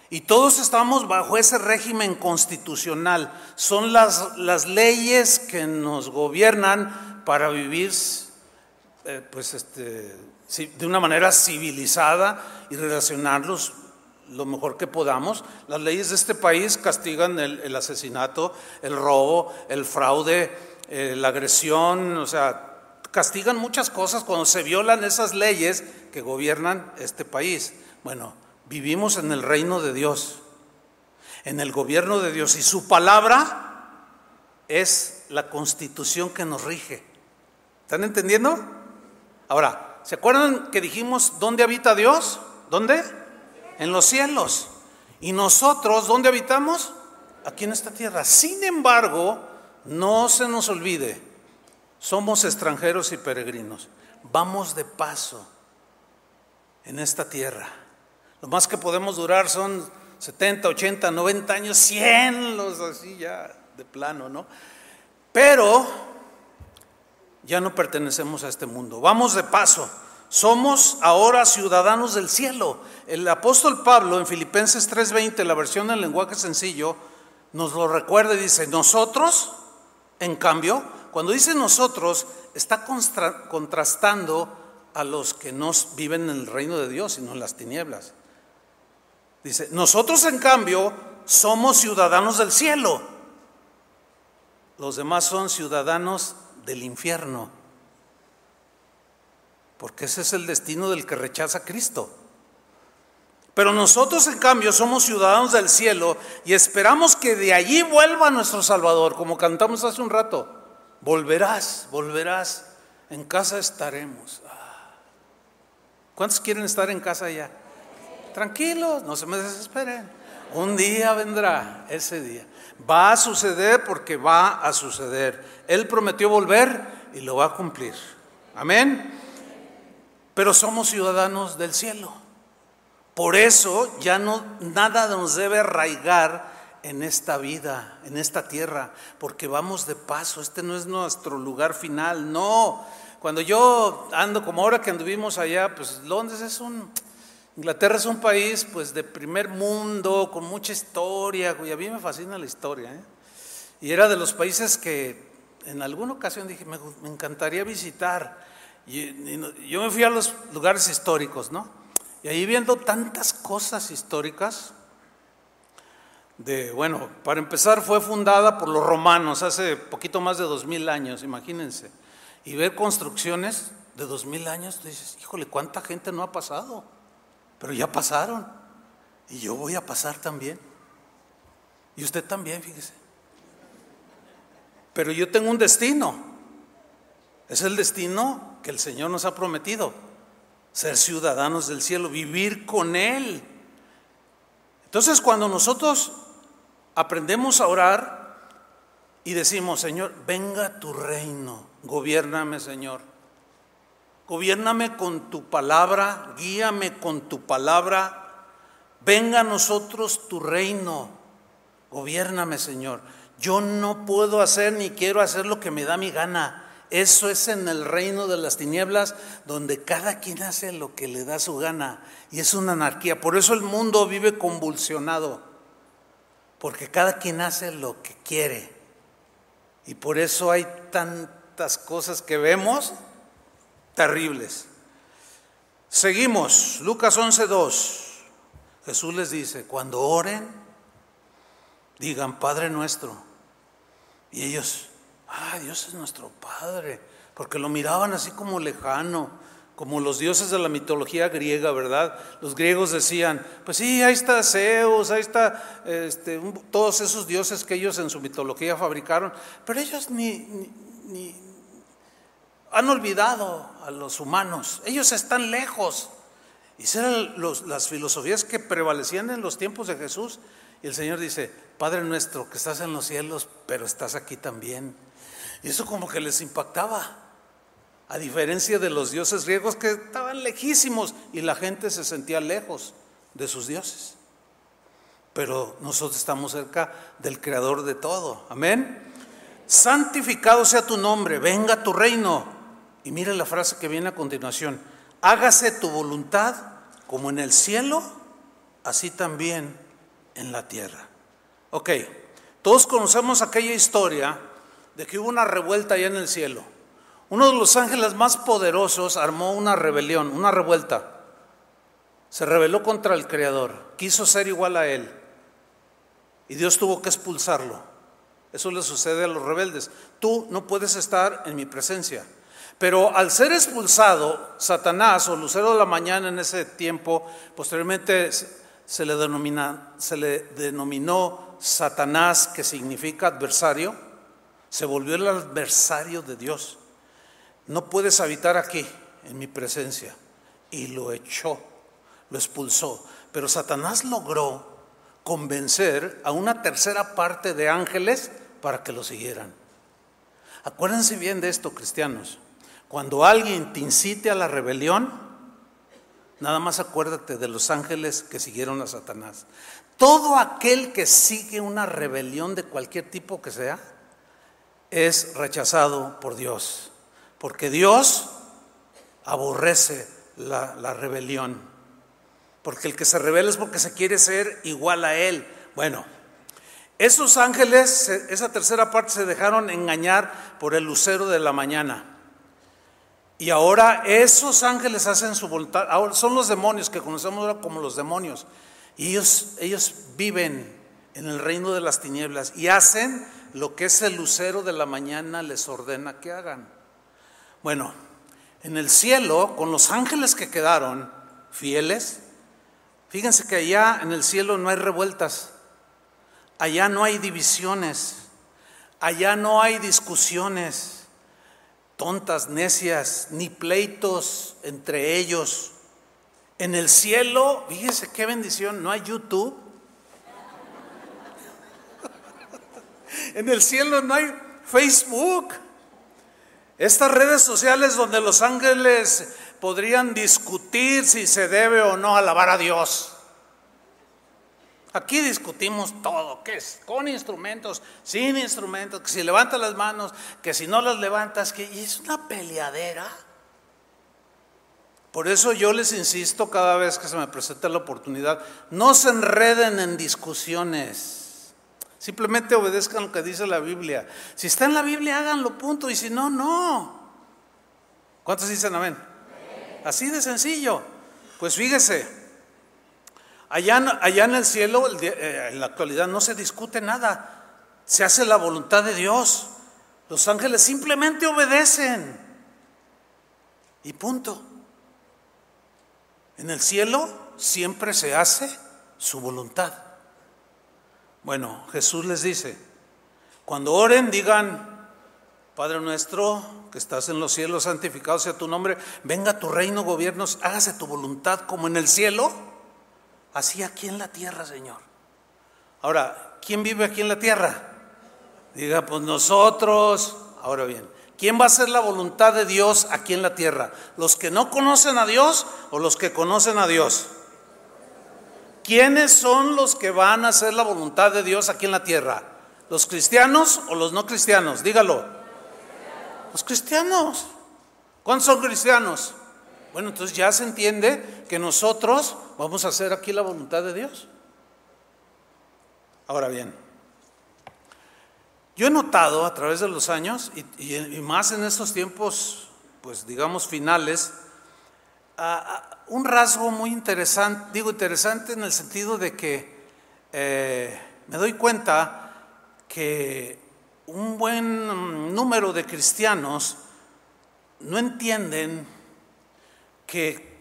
Y todos estamos bajo ese régimen constitucional. Son las leyes que nos gobiernan para vivir de una manera civilizada y relacionarnos lo mejor que podamos. Las leyes de este país castigan el asesinato, el robo, el fraude, la agresión, o sea, castigan muchas cosas cuando se violan esas leyes que gobiernan este país. Bueno, vivimos en el reino de Dios, en el gobierno de Dios, y su palabra es la constitución que nos rige. ¿Están entendiendo? Ahora, ¿se acuerdan que dijimos dónde habita Dios? ¿Dónde? En los cielos. ¿Y nosotros dónde habitamos? Aquí en esta tierra. Sin embargo, no se nos olvide, somos extranjeros y peregrinos. Vamos de paso en esta tierra. Lo más que podemos durar son 70, 80, 90 años, 100, los así ya de plano, ¿no? Pero ya no pertenecemos a este mundo. Vamos de paso. somos ahora ciudadanos del cielo. El apóstol Pablo en Filipenses 3:20, la versión en lenguaje sencillo, nos lo recuerda y dice, nosotros, en cambio, cuando dice nosotros, está contrastando a los que no viven en el reino de Dios, sino en las tinieblas. Dice, nosotros en cambio somos ciudadanos del cielo. Los demás son ciudadanos del infierno. Porque ese es el destino del que rechaza a Cristo. Pero nosotros en cambio somos ciudadanos del cielo y esperamos que de allí vuelva nuestro Salvador, como cantamos hace un rato. Volverás, volverás, en casa estaremos. ¿Cuántos quieren estar en casa ya? Tranquilos, no se me desesperen. Un día vendrá ese día. Va a suceder porque va a suceder. Él prometió volver y lo va a cumplir. Amén. Pero somos ciudadanos del cielo. Por eso ya nada nos debe arraigar en esta vida, en esta tierra, porque vamos de paso. Este no es nuestro lugar final, no. Cuando yo ando, como ahora que anduvimos allá, pues Londres Inglaterra es un país pues de primer mundo, con mucha historia, y a mí me fascina la historia, Y era de los países que en alguna ocasión dije, me encantaría visitar. Y yo me fui a los lugares históricos, ¿no? Y ahí viendo tantas cosas históricas, bueno, para empezar fue fundada por los romanos hace poquito más de 2000 años, imagínense. Y ver construcciones de 2000 años, tú dices, híjole, ¿cuánta gente no ha pasado? Pero ya pasaron. Y yo voy a pasar también. Y usted también, fíjese. Pero yo tengo un destino. Es el destino que el Señor nos ha prometido. Ser ciudadanos del cielo, vivir con Él. Entonces, cuando nosotros aprendemos a orar y decimos, Señor, venga tu reino, gobiérname, Señor. Gobiérname con tu palabra, guíame con tu palabra. Venga a nosotros tu reino, gobiérname, Señor. Yo no puedo hacer ni quiero hacer lo que me da mi gana. Eso es en el reino de las tinieblas, donde cada quien hace lo que le da su gana, y es una anarquía. Por eso el mundo vive convulsionado, porque cada quien hace lo que quiere, y por eso hay tantas cosas que vemos terribles. Seguimos, Lucas 11:2. Jesús les dice, cuando oren, digan Padre nuestro, y ellos, Dios es nuestro Padre, porque lo miraban así como lejano, como los dioses de la mitología griega, ¿verdad? Los griegos decían, pues sí, ahí está Zeus, ahí está todos esos dioses que ellos en su mitología fabricaron, pero ellos ni han olvidado a los humanos, ellos están lejos. Y esas eran las filosofías que prevalecían en los tiempos de Jesús. Y el Señor dice, Padre nuestro que estás en los cielos, pero estás aquí también. Y eso como que les impactaba, a diferencia de los dioses griegos que estaban lejísimos y la gente se sentía lejos de sus dioses. Pero nosotros estamos cerca del Creador de todo, amén. Santificado sea tu nombre, venga tu reino. Y mire la frase que viene a continuación, hágase tu voluntad como en el cielo, así también en la tierra. Ok, todos conocemos aquella historia de que hubo una revuelta allá en el cielo. Uno de los ángeles más poderosos armó una rebelión, una revuelta. Se rebeló contra el Creador, quiso ser igual a Él. Y Dios tuvo que expulsarlo. Eso le sucede a los rebeldes. Tú no puedes estar en mi presencia. Pero al ser expulsado, Satanás o lucero de la mañana en ese tiempo, posteriormente se le denominó Satanás, que significa adversario, se volvió el adversario de Dios. No puedes habitar aquí en mi presencia. Y lo echó, lo expulsó. Pero Satanás logró convencer a una tercera parte de ángeles para que lo siguieran. Acuérdense bien de esto, cristianos. Cuando alguien te incite a la rebelión, nada más acuérdate de los ángeles que siguieron a Satanás. Todo aquel que sigue una rebelión de cualquier tipo que sea, es rechazado por Dios, porque Dios aborrece la rebelión. Porque el que se rebela es porque se quiere ser igual a él. Bueno, esos ángeles, esa tercera parte, se dejaron engañar por el lucero de la mañana. Y ahora esos ángeles hacen su voluntad. Ahora son los demonios, que conocemos ahora como los demonios. Y ellos viven en el reino de las tinieblas y hacen lo que ese lucero de la mañana les ordena que hagan. Bueno, en el cielo, con los ángeles que quedaron fieles, fíjense que allá en el cielo no hay revueltas, allá no hay divisiones, allá no hay discusiones tontas, necias, ni pleitos entre ellos. En el cielo, fíjese qué bendición, no hay YouTube. En el cielo no hay Facebook. Estas redes sociales donde los ángeles podrían discutir si se debe o no alabar a Dios. Aquí discutimos todo, ¿qué es? Con instrumentos, sin instrumentos, que si levantas las manos, que si no las levantas, que y es una peleadera. Por eso yo les insisto cada vez que se me presenta la oportunidad, no se enreden en discusiones, simplemente obedezcan lo que dice la Biblia. Si está en la Biblia, háganlo, punto, y si no, no. ¿Cuántos dicen amén? Así de sencillo. Pues fíjese. Allá en el cielo, en la actualidad, no se discute nada. Se hace la voluntad de Dios. Los ángeles simplemente obedecen. Y punto. En el cielo siempre se hace su voluntad. Bueno, Jesús les dice, cuando oren digan, Padre nuestro que estás en los cielos, santificado sea tu nombre, venga tu reino, gobiernos, hágase tu voluntad como en el cielo, así aquí en la tierra, Señor. Ahora, ¿quién vive aquí en la tierra? Diga, pues nosotros. Ahora bien, ¿quién va a hacer la voluntad de Dios aquí en la tierra? ¿Los que no conocen a Dios o los que conocen a Dios? ¿Quiénes son los que van a hacer la voluntad de Dios aquí en la tierra? ¿Los cristianos o los no cristianos? Dígalo. Los cristianos. ¿Cuántos son cristianos? Bueno, entonces ya se entiende que nosotros vamos a hacer aquí la voluntad de Dios. Ahora bien, yo he notado a través de los años, y más en estos tiempos, pues digamos finales, un rasgo muy interesante, digo interesante en el sentido de que me doy cuenta que un buen número de cristianos no entienden que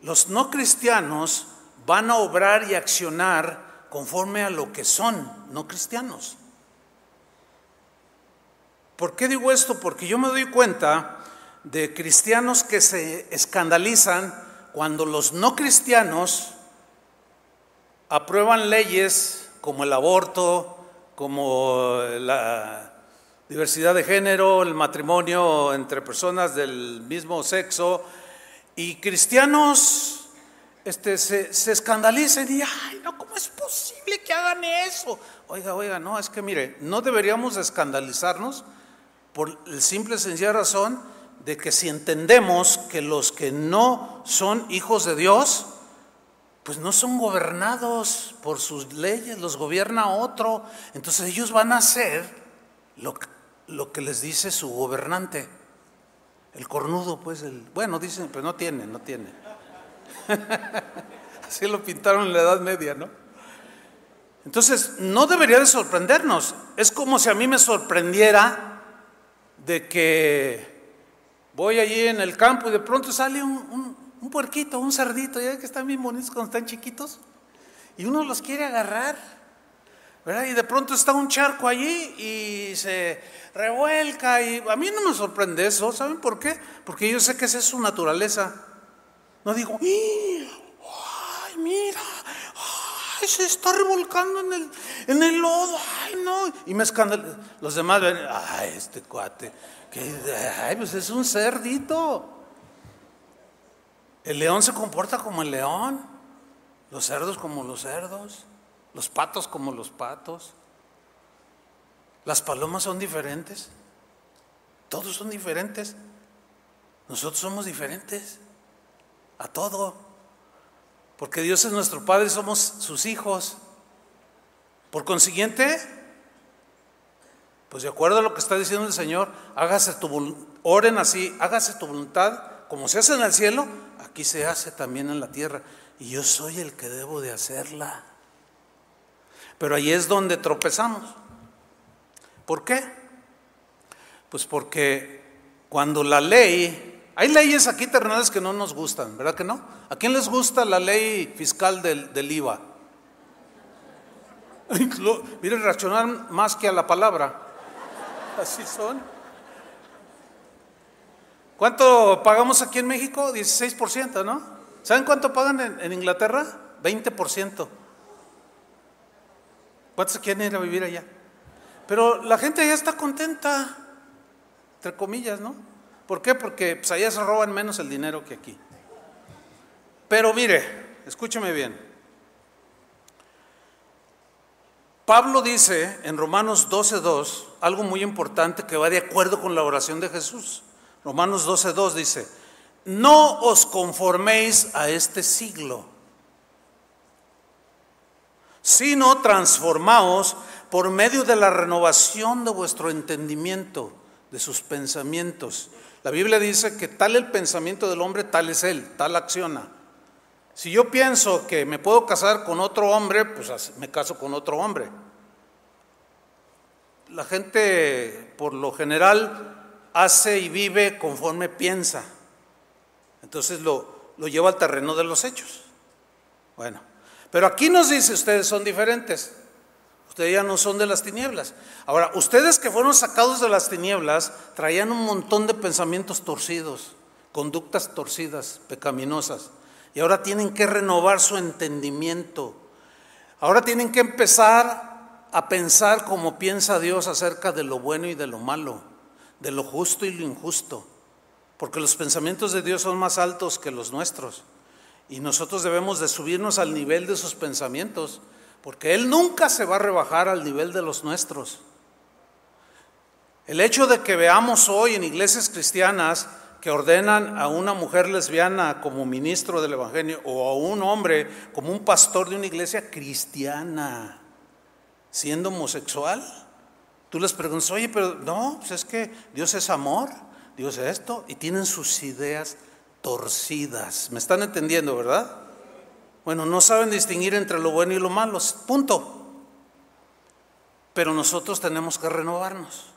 los no cristianos van a obrar y accionar conforme a lo que son no cristianos. ¿Por qué digo esto? Porque yo me doy cuenta de cristianos que se escandalizan cuando los no cristianos aprueban leyes como el aborto, como la diversidad de género, el matrimonio entre personas del mismo sexo, y cristianos se escandalizan y ay, no, ¿cómo es posible que hagan eso? Oiga, no, es que mire, no deberíamos escandalizarnos por la simple y sencilla razón de que si entendemos que los que no son hijos de Dios, pues no son gobernados por sus leyes, los gobierna otro, entonces ellos van a hacer lo que les dice su gobernante. El cornudo, pues, bueno, dicen, pero no tiene. Así lo pintaron en la Edad Media, ¿no? Entonces, no debería de sorprendernos. Es como si a mí me sorprendiera de que voy allí en el campo y de pronto sale un puerquito, un cerdito, ya que están bien bonitos cuando están chiquitos, y uno los quiere agarrar, ¿verdad? Y de pronto está un charco allí y se revuelca, y a mí no me sorprende eso. ¿Saben por qué? Porque yo sé que esa es su naturaleza. No digo, ay, mira, ay, se está revolcando en el lodo, ay, no, y me escandalizo. Los demás ven, ay, este cuate, ay, pues es un cerdito. El león se comporta como el león, los cerdos como los cerdos, los patos como los patos. Las palomas son diferentes, todos son diferentes, nosotros somos diferentes. a todo, porque Dios es nuestro Padre y somos sus hijos. Por consiguiente, pues de acuerdo a lo que está diciendo el Señor, oren así, hágase tu voluntad, como se hace en el cielo, aquí se hace también en la tierra, y yo soy el que debo de hacerla. Pero ahí es donde tropezamos. ¿Por qué? Pues porque cuando la ley, hay leyes aquí terrenales que no nos gustan, ¿verdad que no? ¿A quién les gusta la ley fiscal del IVA? Miren, reaccionar más que a la palabra. Así son. ¿Cuánto pagamos aquí en México? 16%, ¿no? ¿Saben cuánto pagan en Inglaterra? 20%. ¿Cuántos se quieren ir a vivir allá? Pero la gente allá está contenta, entre comillas, ¿no? ¿Por qué? Porque pues, allá se roban menos el dinero que aquí. Pero mire, escúcheme bien. Pablo dice en Romanos 12:2 algo muy importante que va de acuerdo con la oración de Jesús. Romanos 12:2 dice: no os conforméis a este siglo, sino transformaos por medio de la renovación de vuestro entendimiento, de sus pensamientos. La Biblia dice que tal el pensamiento del hombre, tal es él, tal acciona. Si yo pienso que me puedo casar con otro hombre, pues me caso con otro hombre. La gente, por lo general, hace y vive conforme piensa. Entonces lo lleva al terreno de los hechos. Bueno, pero aquí nos dice, ustedes son diferentes. Ustedes ya no son de las tinieblas. Ahora, ustedes que fueron sacados de las tinieblas, traían un montón de pensamientos torcidos, conductas torcidas, pecaminosas. Y ahora tienen que renovar su entendimiento. Ahora tienen que empezar a pensar como piensa Dios acerca de lo bueno y de lo malo, de lo justo y lo injusto. Porque los pensamientos de Dios son más altos que los nuestros. Y nosotros debemos de subirnos al nivel de sus pensamientos, porque Él nunca se va a rebajar al nivel de los nuestros. El hecho de que veamos hoy en iglesias cristianas que ordenan a una mujer lesbiana como ministro del evangelio o a un hombre como un pastor de una iglesia cristiana siendo homosexual, tú les preguntas, oye, pero no, pues es que Dios es amor, Dios es esto, y tienen sus ideas torcidas. ¿Me están entendiendo, verdad? Bueno, no saben distinguir entre lo bueno y lo malo, punto. Pero nosotros tenemos que renovarnos.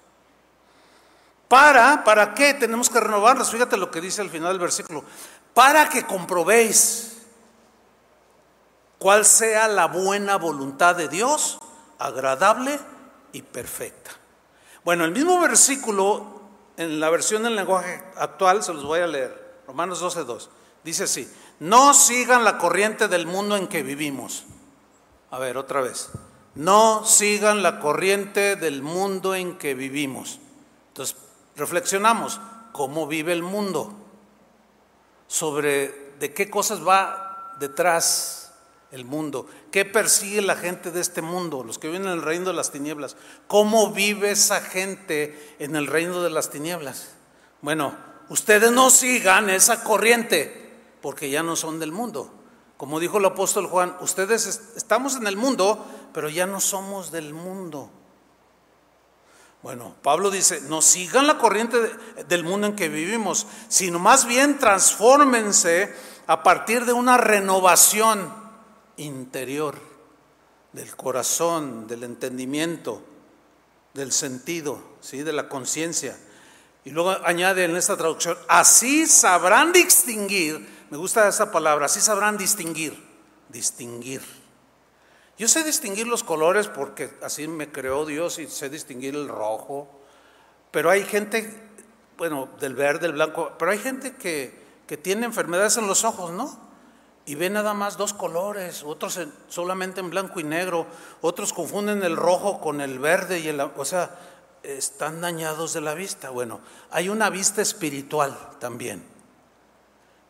¿Para qué tenemos que renovarnos? Fíjate lo que dice al final del versículo. Para que comprobéis cuál sea la buena voluntad de Dios, agradable y perfecta. Bueno, el mismo versículo, en la versión del lenguaje actual, se los voy a leer. Romanos 12:2. Dice así: no sigan la corriente del mundo en que vivimos. A ver, otra vez. No sigan la corriente del mundo en que vivimos. Entonces, reflexionamos, ¿cómo vive el mundo? Sobre de qué cosas va detrás el mundo, qué persigue la gente de este mundo, los que viven en el reino de las tinieblas. ¿Cómo vive esa gente en el reino de las tinieblas? Bueno, ustedes no sigan esa corriente, porque ya no son del mundo. Como dijo el apóstol Juan, ustedes estamos en el mundo, pero ya no somos del mundo. Bueno, Pablo dice, no sigan la corriente del mundo en que vivimos, sino más bien transfórmense a partir de una renovación interior del corazón, del entendimiento, del sentido, ¿sí? De la conciencia. Y luego añade en esta traducción, así sabrán distinguir, me gusta esa palabra, así sabrán distinguir. Yo sé distinguir los colores porque así me creó Dios y sé distinguir el rojo, pero hay gente, bueno, del verde, el blanco, pero hay gente que tiene enfermedades en los ojos, ¿no? Y ve nada más dos colores, otros solamente en blanco y negro, otros confunden el rojo con el verde y o sea, están dañados de la vista. Bueno, hay una vista espiritual también,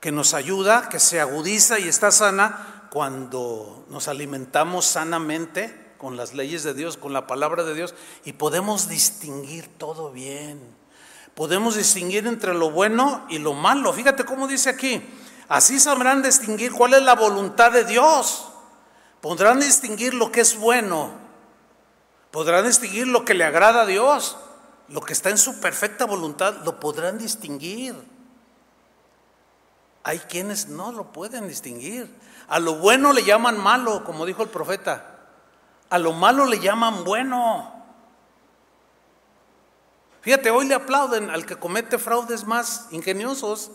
que nos ayuda, que se agudiza y está sana cuando nos alimentamos sanamente con las leyes de Dios, con la palabra de Dios, y podemos distinguir todo bien. Podemos distinguir entre lo bueno y lo malo. Fíjate cómo dice aquí, Así sabrán distinguir cuál es la voluntad de Dios. Podrán distinguir lo que es bueno. Podrán distinguir lo que le agrada a Dios. Lo que está en su perfecta voluntad lo podrán distinguir. Hay quienes no lo pueden distinguir. A lo bueno le llaman malo, como dijo el profeta. A lo malo le llaman bueno. Fíjate, hoy le aplauden al que comete fraudes más ingeniosos.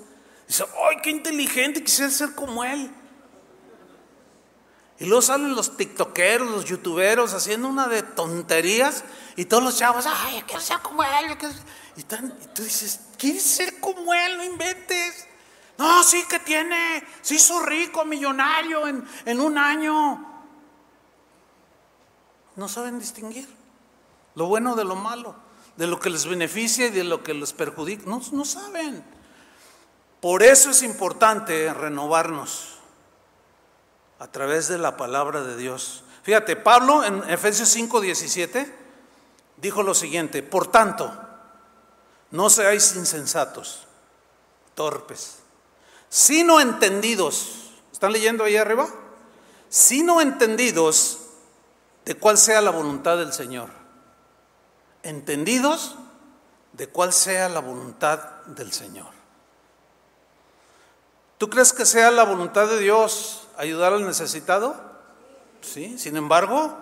Dice, ¡ay, qué inteligente! Quisiera ser como él. Y luego salen los tiktokeros, los youtuberos haciendo una de tonterías. Y todos los chavos, ¡ay, yo quiero ser como él! Y tú dices, ¿quieres ser como él? No inventes. No, sí que tiene, se hizo rico, millonario en un año. No saben distinguir lo bueno de lo malo, de lo que les beneficia y de lo que les perjudica. No saben. Por eso es importante renovarnos a través de la palabra de Dios. Fíjate, Pablo en Efesios 5:17 dijo lo siguiente: por tanto, no seáis insensatos, torpes, sino entendidos. ¿Están leyendo ahí arriba? Sino entendidos de cuál sea la voluntad del Señor. Entendidos de cuál sea la voluntad del Señor. ¿Tú crees que sea la voluntad de Dios ayudar al necesitado? Sí, sin embargo,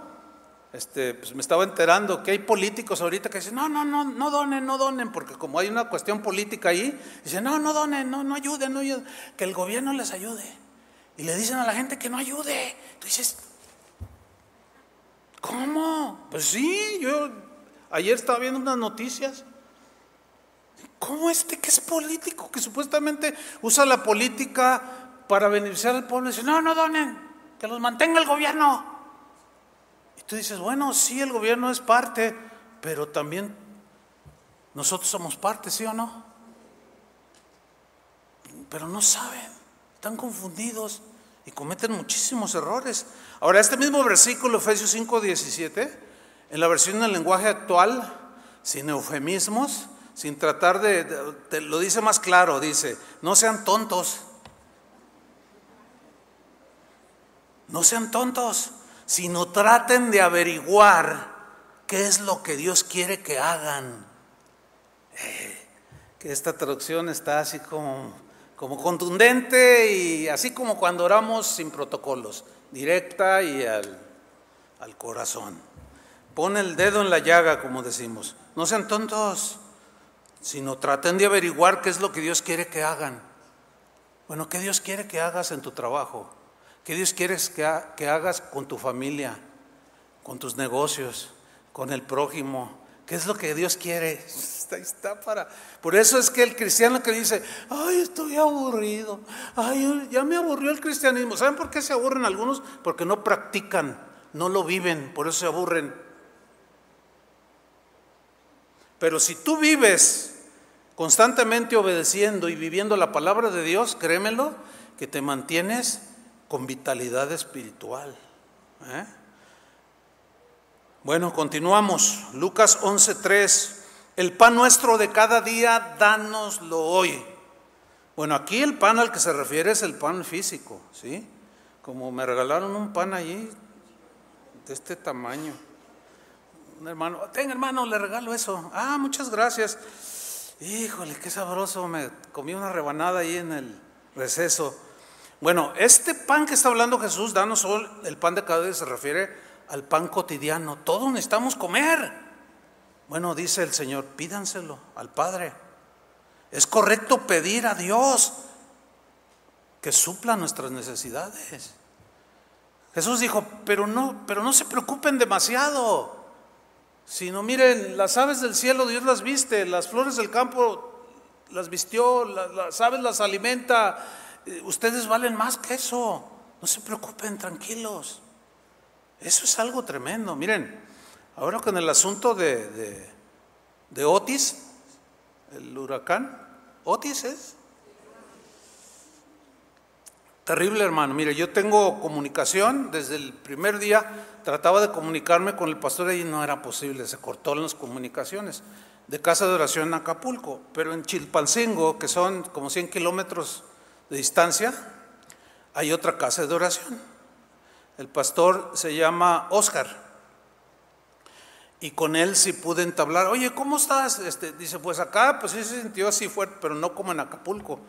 pues me estaba enterando que hay políticos ahorita que dicen, no donen, porque como hay una cuestión política ahí, dicen, no donen, no ayuden, que el gobierno les ayude. Y le dicen a la gente que no ayude. Tú dices, ¿cómo? Pues sí, yo ayer estaba viendo unas noticias. ¿Cómo que es político, que supuestamente usa la política para beneficiar al pueblo? Dice, no donen, que los mantenga el gobierno. Y tú dices, bueno, sí, el gobierno es parte, pero también nosotros somos parte, ¿sí o no? Pero no saben, están confundidos y cometen muchísimos errores. Ahora, este mismo versículo, Efesios 5:17, en la versión del lenguaje actual, sin eufemismos, sin tratar te lo dice más claro, dice, no sean tontos. No sean tontos, sino traten de averiguar qué es lo que Dios quiere que hagan. Que esta traducción está así como contundente y así como cuando oramos sin protocolos, directa y al corazón. Pone el dedo en la llaga, como decimos. No sean tontos, sino traten de averiguar qué es lo que Dios quiere que hagan. Bueno, ¿qué Dios quiere que hagas en tu trabajo? ¿Qué Dios quiere que hagas con tu familia, con tus negocios, con el prójimo? ¿Qué es lo que Dios quiere? Por eso es que el cristiano que dice, ay, estoy aburrido, ay, ya me aburrió el cristianismo. ¿Saben por qué se aburren algunos? Porque no practican, no lo viven, por eso se aburren. Pero si tú vives constantemente obedeciendo y viviendo la palabra de Dios, créemelo, que te mantienes con vitalidad espiritual. Bueno, continuamos. Lucas 11:3. El pan nuestro de cada día, dánoslo hoy. Bueno, aquí el pan al que se refiere es el pan físico, ¿sí? Como me regalaron un pan allí de este tamaño. Un hermano, tenga hermano, le regalo eso. Ah, muchas gracias. Híjole, qué sabroso, me comí una rebanada ahí en el receso. Bueno, este pan que está hablando Jesús, danos hoy, el pan de cada día, se refiere al pan cotidiano. Todos necesitamos comer. Bueno, dice el Señor, pídanselo al Padre. Es correcto pedir a Dios que supla nuestras necesidades. Jesús dijo, pero no se preocupen demasiado, sino miren, las aves del cielo Dios las viste, las flores del campo las vistió, las aves las alimenta. Ustedes valen más que eso. No se preocupen, tranquilos. Eso es algo tremendo. Miren, ahora con el asunto de Otis, el huracán, Otis es terrible, hermano. Mire, yo tengo comunicación desde el primer día. Trataba de comunicarme con el pastor y no era posible, se cortó las comunicaciones de casa de oración en Acapulco. Pero en Chilpancingo, que son como 100 kilómetros de distancia hay otra casa de oración. El pastor se llama Oscar. Y con él sí pude entablar. Oye, ¿cómo estás? Dice, pues acá, pues sí se sintió así fuerte, pero no como en Acapulco.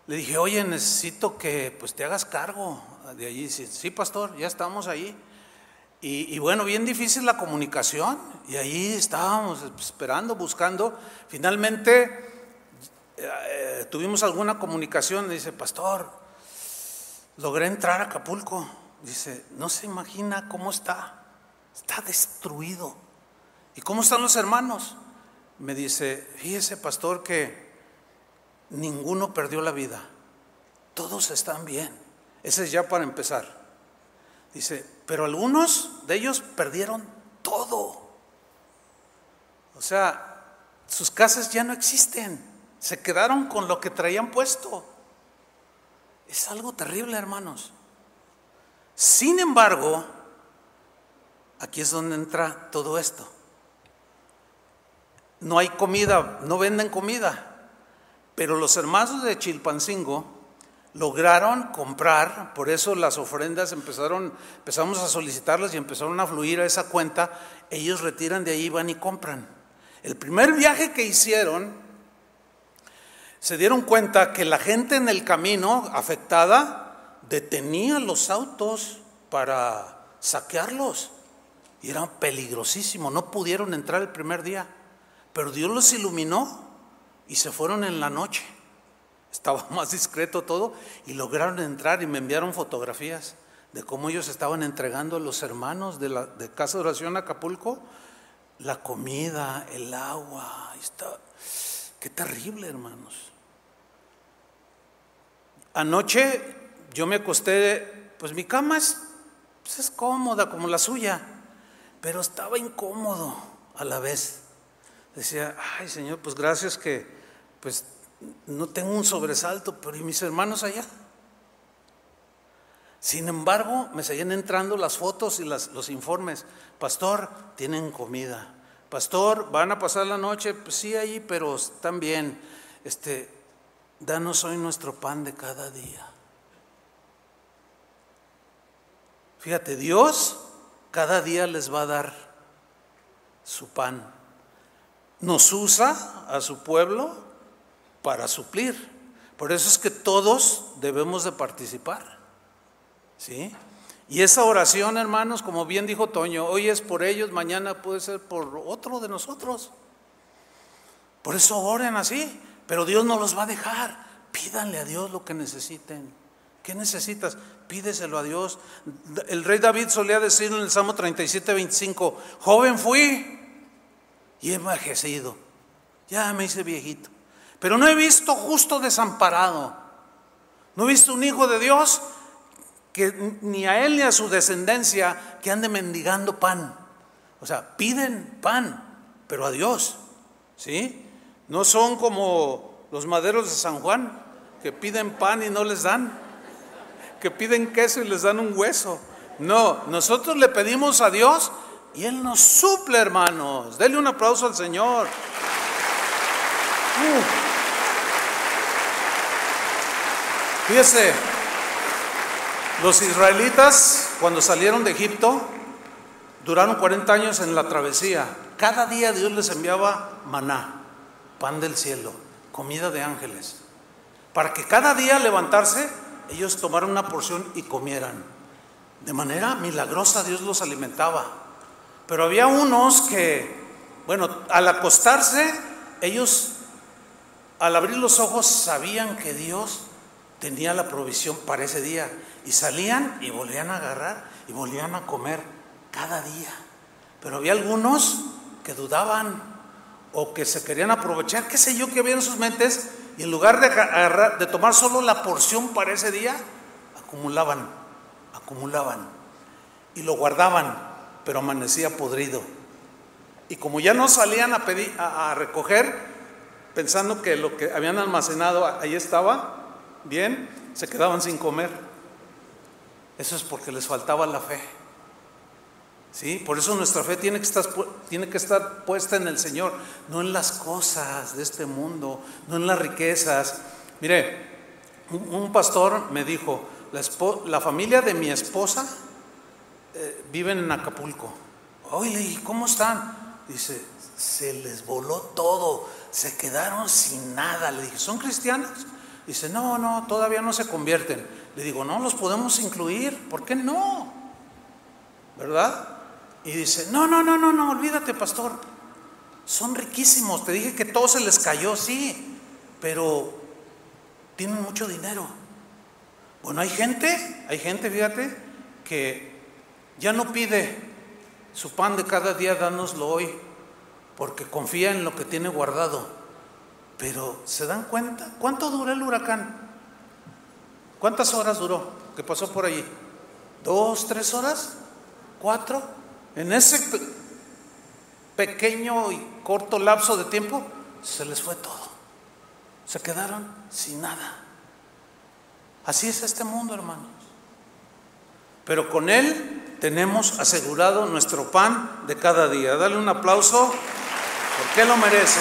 Le dije, oye, necesito que pues te hagas cargo de allí. Sí, pastor, ya estamos ahí. Y bueno, bien difícil la comunicación. Y ahí estábamos esperando, buscando. Finalmente tuvimos alguna comunicación. Dice, pastor, logré entrar a Acapulco. Dice, no se imagina cómo está. Está destruido. ¿Y cómo están los hermanos? Me dice, fíjese, pastor, que ninguno perdió la vida. Todos están bien. Ese es ya para empezar. Dice, pero algunos de ellos perdieron todo. O sea, sus casas ya no existen. Se quedaron con lo que traían puesto. Es algo terrible, hermanos. Sin embargo, aquí es donde entra todo esto. No hay comida, no venden comida, pero los hermanos de Chilpancingo lograron comprar, por eso las ofrendas empezamos a solicitarlas y empezaron a fluir a esa cuenta. Ellos retiran de ahí, van y compran. El primer viaje que hicieron, se dieron cuenta que la gente en el camino afectada detenía los autos para saquearlos. Y era peligrosísimo, no pudieron entrar el primer día, pero Dios los iluminó y se fueron en la noche. Estaba más discreto todo y lograron entrar y me enviaron fotografías de cómo ellos estaban entregando a los hermanos de Casa de Oración Acapulco la comida, el agua. Qué terrible, hermanos. Anoche yo me acosté, pues mi cama es cómoda como la suya, pero estaba incómodo a la vez. Decía, ay Señor, pues gracias que pues no tengo un sobresalto, pero ¿y mis hermanos allá? Sin embargo, me seguían entrando las fotos y los informes. Pastor, tienen comida. Pastor, ¿van a pasar la noche? Pues sí, ahí, pero están bien. Danos hoy nuestro pan de cada día. Fíjate, Dios cada día les va a dar su pan. Nos usa a su pueblo para suplir. Por eso es que todos debemos de participar. ¿Sí? Y esa oración, hermanos, como bien dijo Toño, hoy es por ellos, mañana puede ser por otro de nosotros. Por eso oren así, pero Dios no los va a dejar. Pídanle a Dios lo que necesiten. ¿Qué necesitas? Pídeselo a Dios. El rey David solía decir en el Salmo 37:25, joven fui y he envejecido, ya me hice viejito, pero no he visto justo desamparado, no he visto un hijo de Dios que ni a él ni a su descendencia que ande mendigando pan. O sea, piden pan, pero a Dios, ¿sí? No son como los maderos de San Juan que piden pan y no les dan, que piden queso y les dan un hueso. No, nosotros le pedimos a Dios y Él nos suple, hermanos. Denle un aplauso al Señor. Fíjese, los israelitas cuando salieron de Egipto duraron 40 años en la travesía. Cada día Dios les enviaba maná, pan del cielo, comida de ángeles, para que cada día al levantarse ellos tomaran una porción y comieran. De manera milagrosa Dios los alimentaba. Pero había unos que, bueno, al acostarse, ellos al abrir los ojos sabían que Dios tenía la provisión para ese día. Y salían y volvían a agarrar y volvían a comer cada día. Pero había algunos que dudaban o que se querían aprovechar, qué sé yo, que había en sus mentes, y en lugar de tomar solo la porción para ese día, acumulaban y lo guardaban, pero amanecía podrido. Y como ya no salían a recoger, pensando que lo que habían almacenado ahí estaba bien, se quedaban sin comer. Eso es porque les faltaba la fe. ¿Sí? Por eso nuestra fe tiene que estar puesta en el Señor, no en las cosas de este mundo, no en las riquezas. Mire, Un pastor me dijo, la familia de mi esposa viven en Acapulco. Oye, ¿y cómo están? Dice, se les voló todo, se quedaron sin nada. Le dije, ¿son cristianos? Dice, no, todavía no se convierten. Le digo, no, los podemos incluir, ¿por qué no? ¿Verdad? Y dice, no, olvídate, pastor, son riquísimos, te dije que todo se les cayó, sí, pero tienen mucho dinero. Bueno, hay gente, fíjate, que ya no pide su pan de cada día, dánoslo hoy, porque confía en lo que tiene guardado. Pero ¿se dan cuenta? ¿Cuánto duró el huracán? ¿Cuántas horas duró que pasó por allí? ¿2, 3 horas? ¿4? En ese pequeño y corto lapso de tiempo se les fue todo. Se quedaron sin nada. Así es este mundo, hermanos. Pero con Él tenemos asegurado nuestro pan de cada día. Dale un aplauso porque Él lo merece.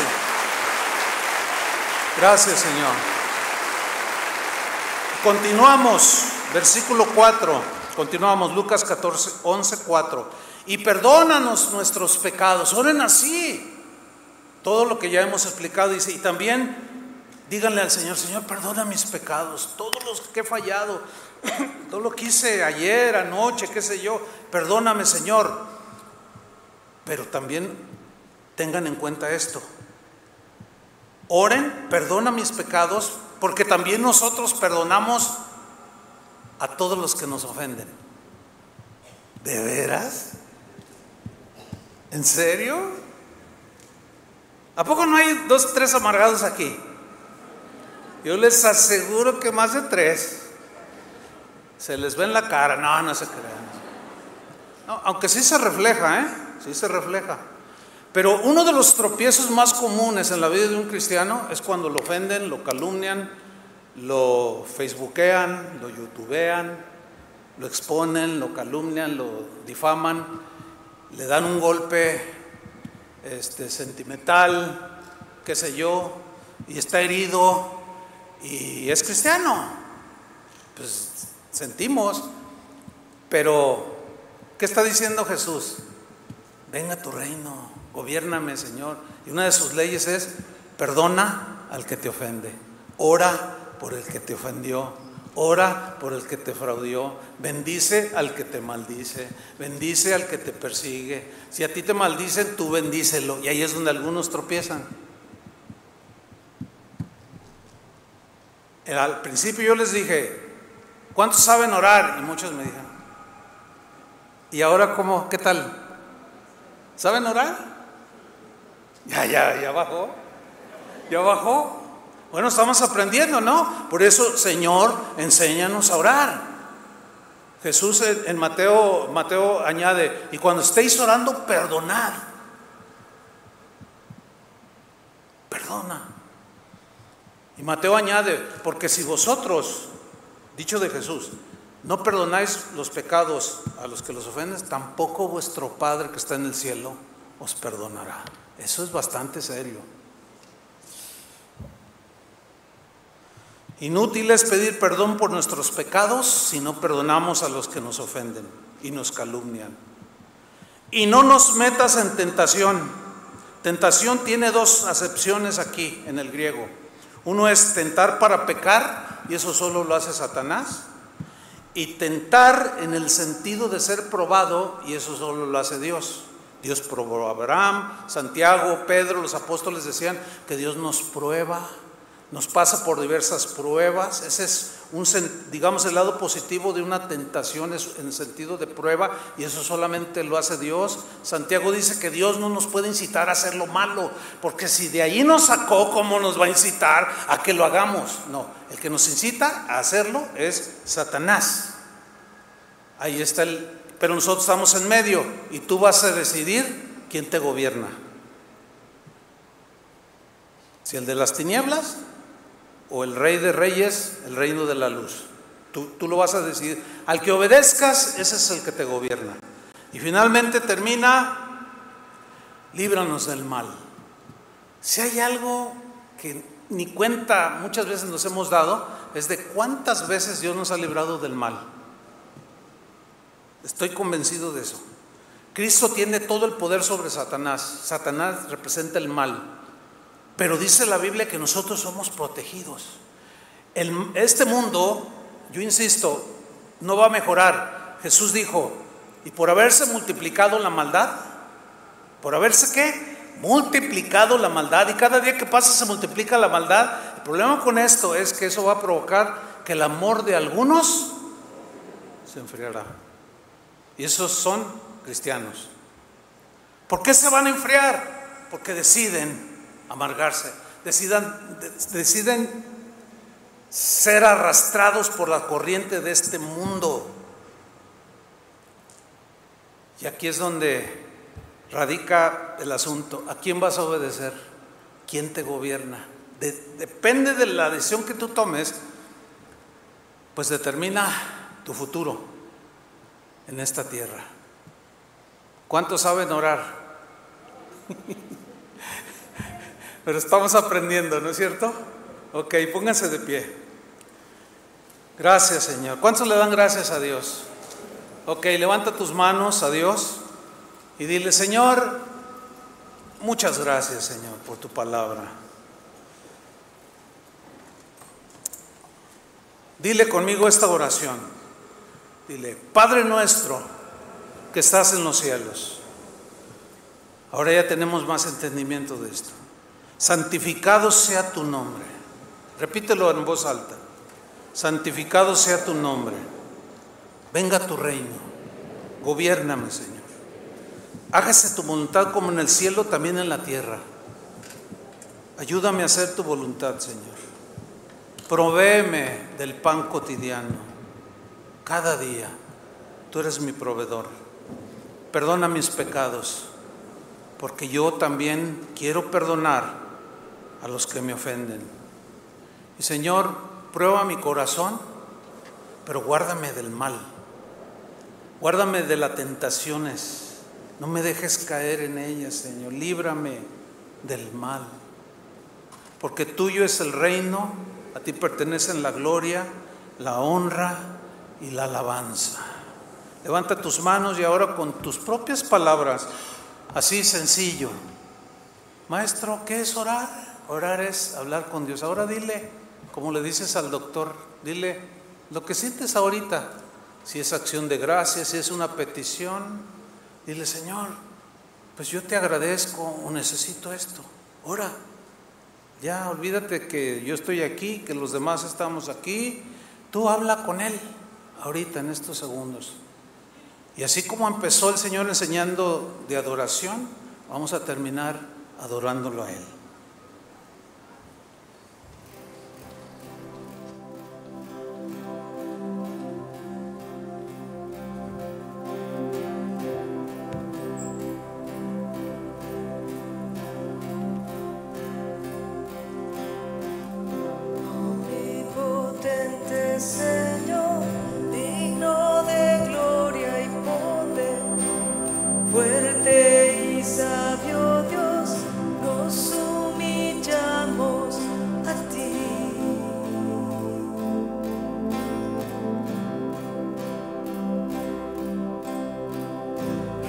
Gracias, Señor. Continuamos, versículo 4. Continuamos, Lucas 11:4. Y perdónanos nuestros pecados. Oren así. Todo lo que ya hemos explicado, dice, y también díganle al Señor, Señor, perdona mis pecados, todos los que he fallado, todo lo que hice ayer, anoche, qué sé yo, perdóname, Señor. Pero también tengan en cuenta esto. Oren, perdona mis pecados, porque también nosotros perdonamos a todos los que nos ofenden. ¿De veras? ¿En serio? ¿A poco no hay 2, 3 amargados aquí? Yo les aseguro que más de 3. Se les ve en la cara. No se crean. No, aunque sí se refleja, sí se refleja. Pero uno de los tropiezos más comunes en la vida de un cristiano es cuando lo ofenden, lo calumnian, lo facebookean, lo youtubean, lo exponen, lo calumnian, lo difaman, le dan un golpe sentimental, qué sé yo, y está herido y es cristiano. Pues sentimos, pero ¿qué está diciendo Jesús? Venga tu reino, gobiérname, Señor. Y una de sus leyes es: perdona al que te ofende, ora por el que te ofendió, ora por el que te fraudió, bendice al que te maldice, bendice al que te persigue. Si a ti te maldicen, tú bendícelo. Y ahí es donde algunos tropiezan. Al principio yo les dije, ¿cuántos saben orar? Y muchos me dijeron, ¿y ahora cómo? ¿Qué tal? ¿Saben orar? Ya bajó. Ya bajó. Bueno, estamos aprendiendo, ¿no? Por eso, Señor, enséñanos a orar. Jesús en Mateo añade, y cuando estéis orando, perdonad. Perdona. Y Mateo añade, porque si vosotros, dicho de Jesús, no perdonáis los pecados a los que los ofenden, tampoco vuestro Padre que está en el cielo os perdonará. Eso es bastante serio. Inútil es pedir perdón por nuestros pecados si no perdonamos a los que nos ofenden y nos calumnian. Y no nos metas en tentación. Tentación tiene 2 acepciones aquí en el griego. Uno es tentar para pecar, y eso solo lo hace Satanás. Y tentar en el sentido de ser probado, y eso solo lo hace Dios. Dios probó a Abraham, Santiago, Pedro, los apóstoles decían que Dios nos prueba, nos pasa por diversas pruebas. Ese es digamos el lado positivo de una tentación, es en el sentido de prueba, y eso solamente lo hace Dios. Santiago dice que Dios no nos puede incitar a hacer lo malo, porque si de ahí nos sacó, ¿cómo nos va a incitar a que lo hagamos? No, el que nos incita a hacerlo es Satanás. Ahí está pero nosotros estamos en medio, y tú vas a decidir quién te gobierna. Si el de las tinieblas o el Rey de Reyes, el reino de la luz. Tú lo vas a decidir. Al que obedezcas, ese es el que te gobierna. Y finalmente termina, líbranos del mal. Si hay algo que ni cuenta muchas veces nos hemos dado es de cuántas veces Dios nos ha librado del mal. Estoy convencido de eso. Cristo tiene todo el poder sobre Satanás. Satanás representa el mal, pero dice la Biblia que nosotros somos protegidos. Este mundo, yo insisto, no va a mejorar. Jesús dijo, y por haberse multiplicado la maldad, ¿por haberse qué? Multiplicado la maldad, y cada día que pasa se multiplica la maldad. El problema con esto es que eso va a provocar que el amor de algunos se enfriará, y esos son cristianos. ¿Por qué se van a enfriar? Porque deciden amargarse, deciden ser arrastrados por la corriente de este mundo. Y aquí es donde radica el asunto. ¿A quién vas a obedecer? ¿Quién te gobierna? Depende de la decisión que tú tomes, pues determina tu futuro en esta tierra. ¿Cuántos saben orar? Pero estamos aprendiendo, ¿no es cierto? Ok, pónganse de pie. Gracias, Señor. ¿Cuántos le dan gracias a Dios? Ok, levanta tus manos a Dios y dile: Señor, muchas gracias, Señor, por tu palabra. Dile conmigo esta oración. Dile: Padre nuestro que estás en los cielos. Ahora ya tenemos más entendimiento de esto. Santificado sea tu nombre. Repítelo en voz alta. Santificado sea tu nombre. Venga tu reino. Gobiérname, Señor. Hágase tu voluntad como en el cielo, también en la tierra. Ayúdame a hacer tu voluntad, Señor. Provéeme del pan cotidiano. Cada día tú eres mi proveedor. Perdona mis pecados, porque yo también quiero perdonar a los que me ofenden. Y Señor, prueba mi corazón, pero guárdame del mal. Guárdame de las tentaciones. No me dejes caer en ellas, Señor. Líbrame del mal. Porque tuyo es el reino, a ti pertenecen la gloria, la honra y la alabanza. Levanta tus manos y ahora con tus propias palabras, así sencillo. Maestro, ¿qué es orar? Orar es hablar con Dios. Ahora dile, como le dices al doctor, dile lo que sientes ahorita. Si es acción de gracias, si es una petición, dile: Señor, pues yo te agradezco o necesito esto. Ora. Ya olvídate que yo estoy aquí, que los demás estamos aquí. Tú habla con Él ahorita en estos segundos. Y así como empezó el Señor enseñando de adoración, vamos a terminar adorándolo a Él. Señor, digno de gloria y poder, fuerte y sabio Dios, nos humillamos a ti.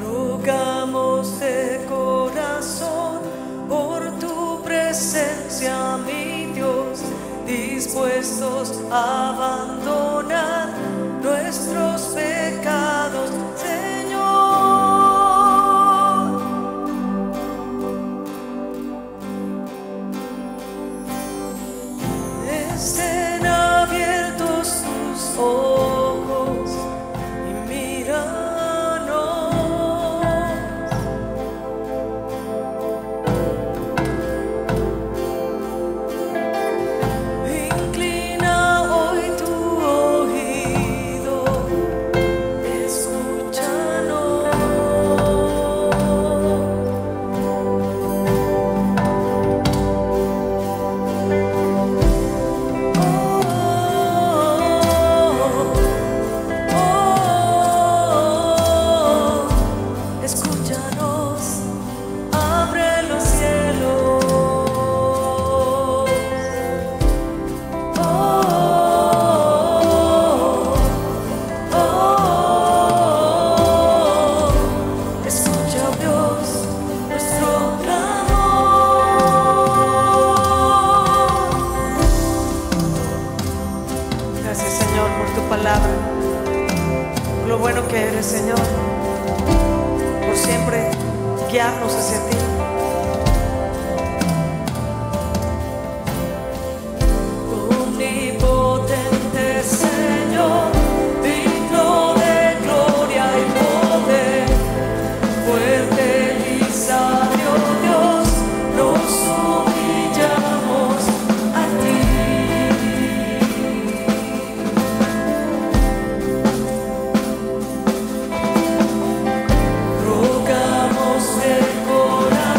Rogamos de corazón por tu presencia, mi Dios, dispuestos a abandonar nuestros pecados, Señor. Estén abiertos tus ojos y míranos. Inclina hoy tu guiarnos hacia ti. Omnipotente Señor, digno de gloria y poder, fuerte y sabio Dios, nos humillamos a ti. Rogamos el corazón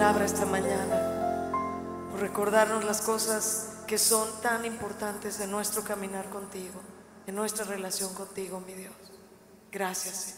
palabra esta mañana, por recordarnos las cosas que son tan importantes en nuestro caminar contigo, en nuestra relación contigo, mi Dios. Gracias, Señor.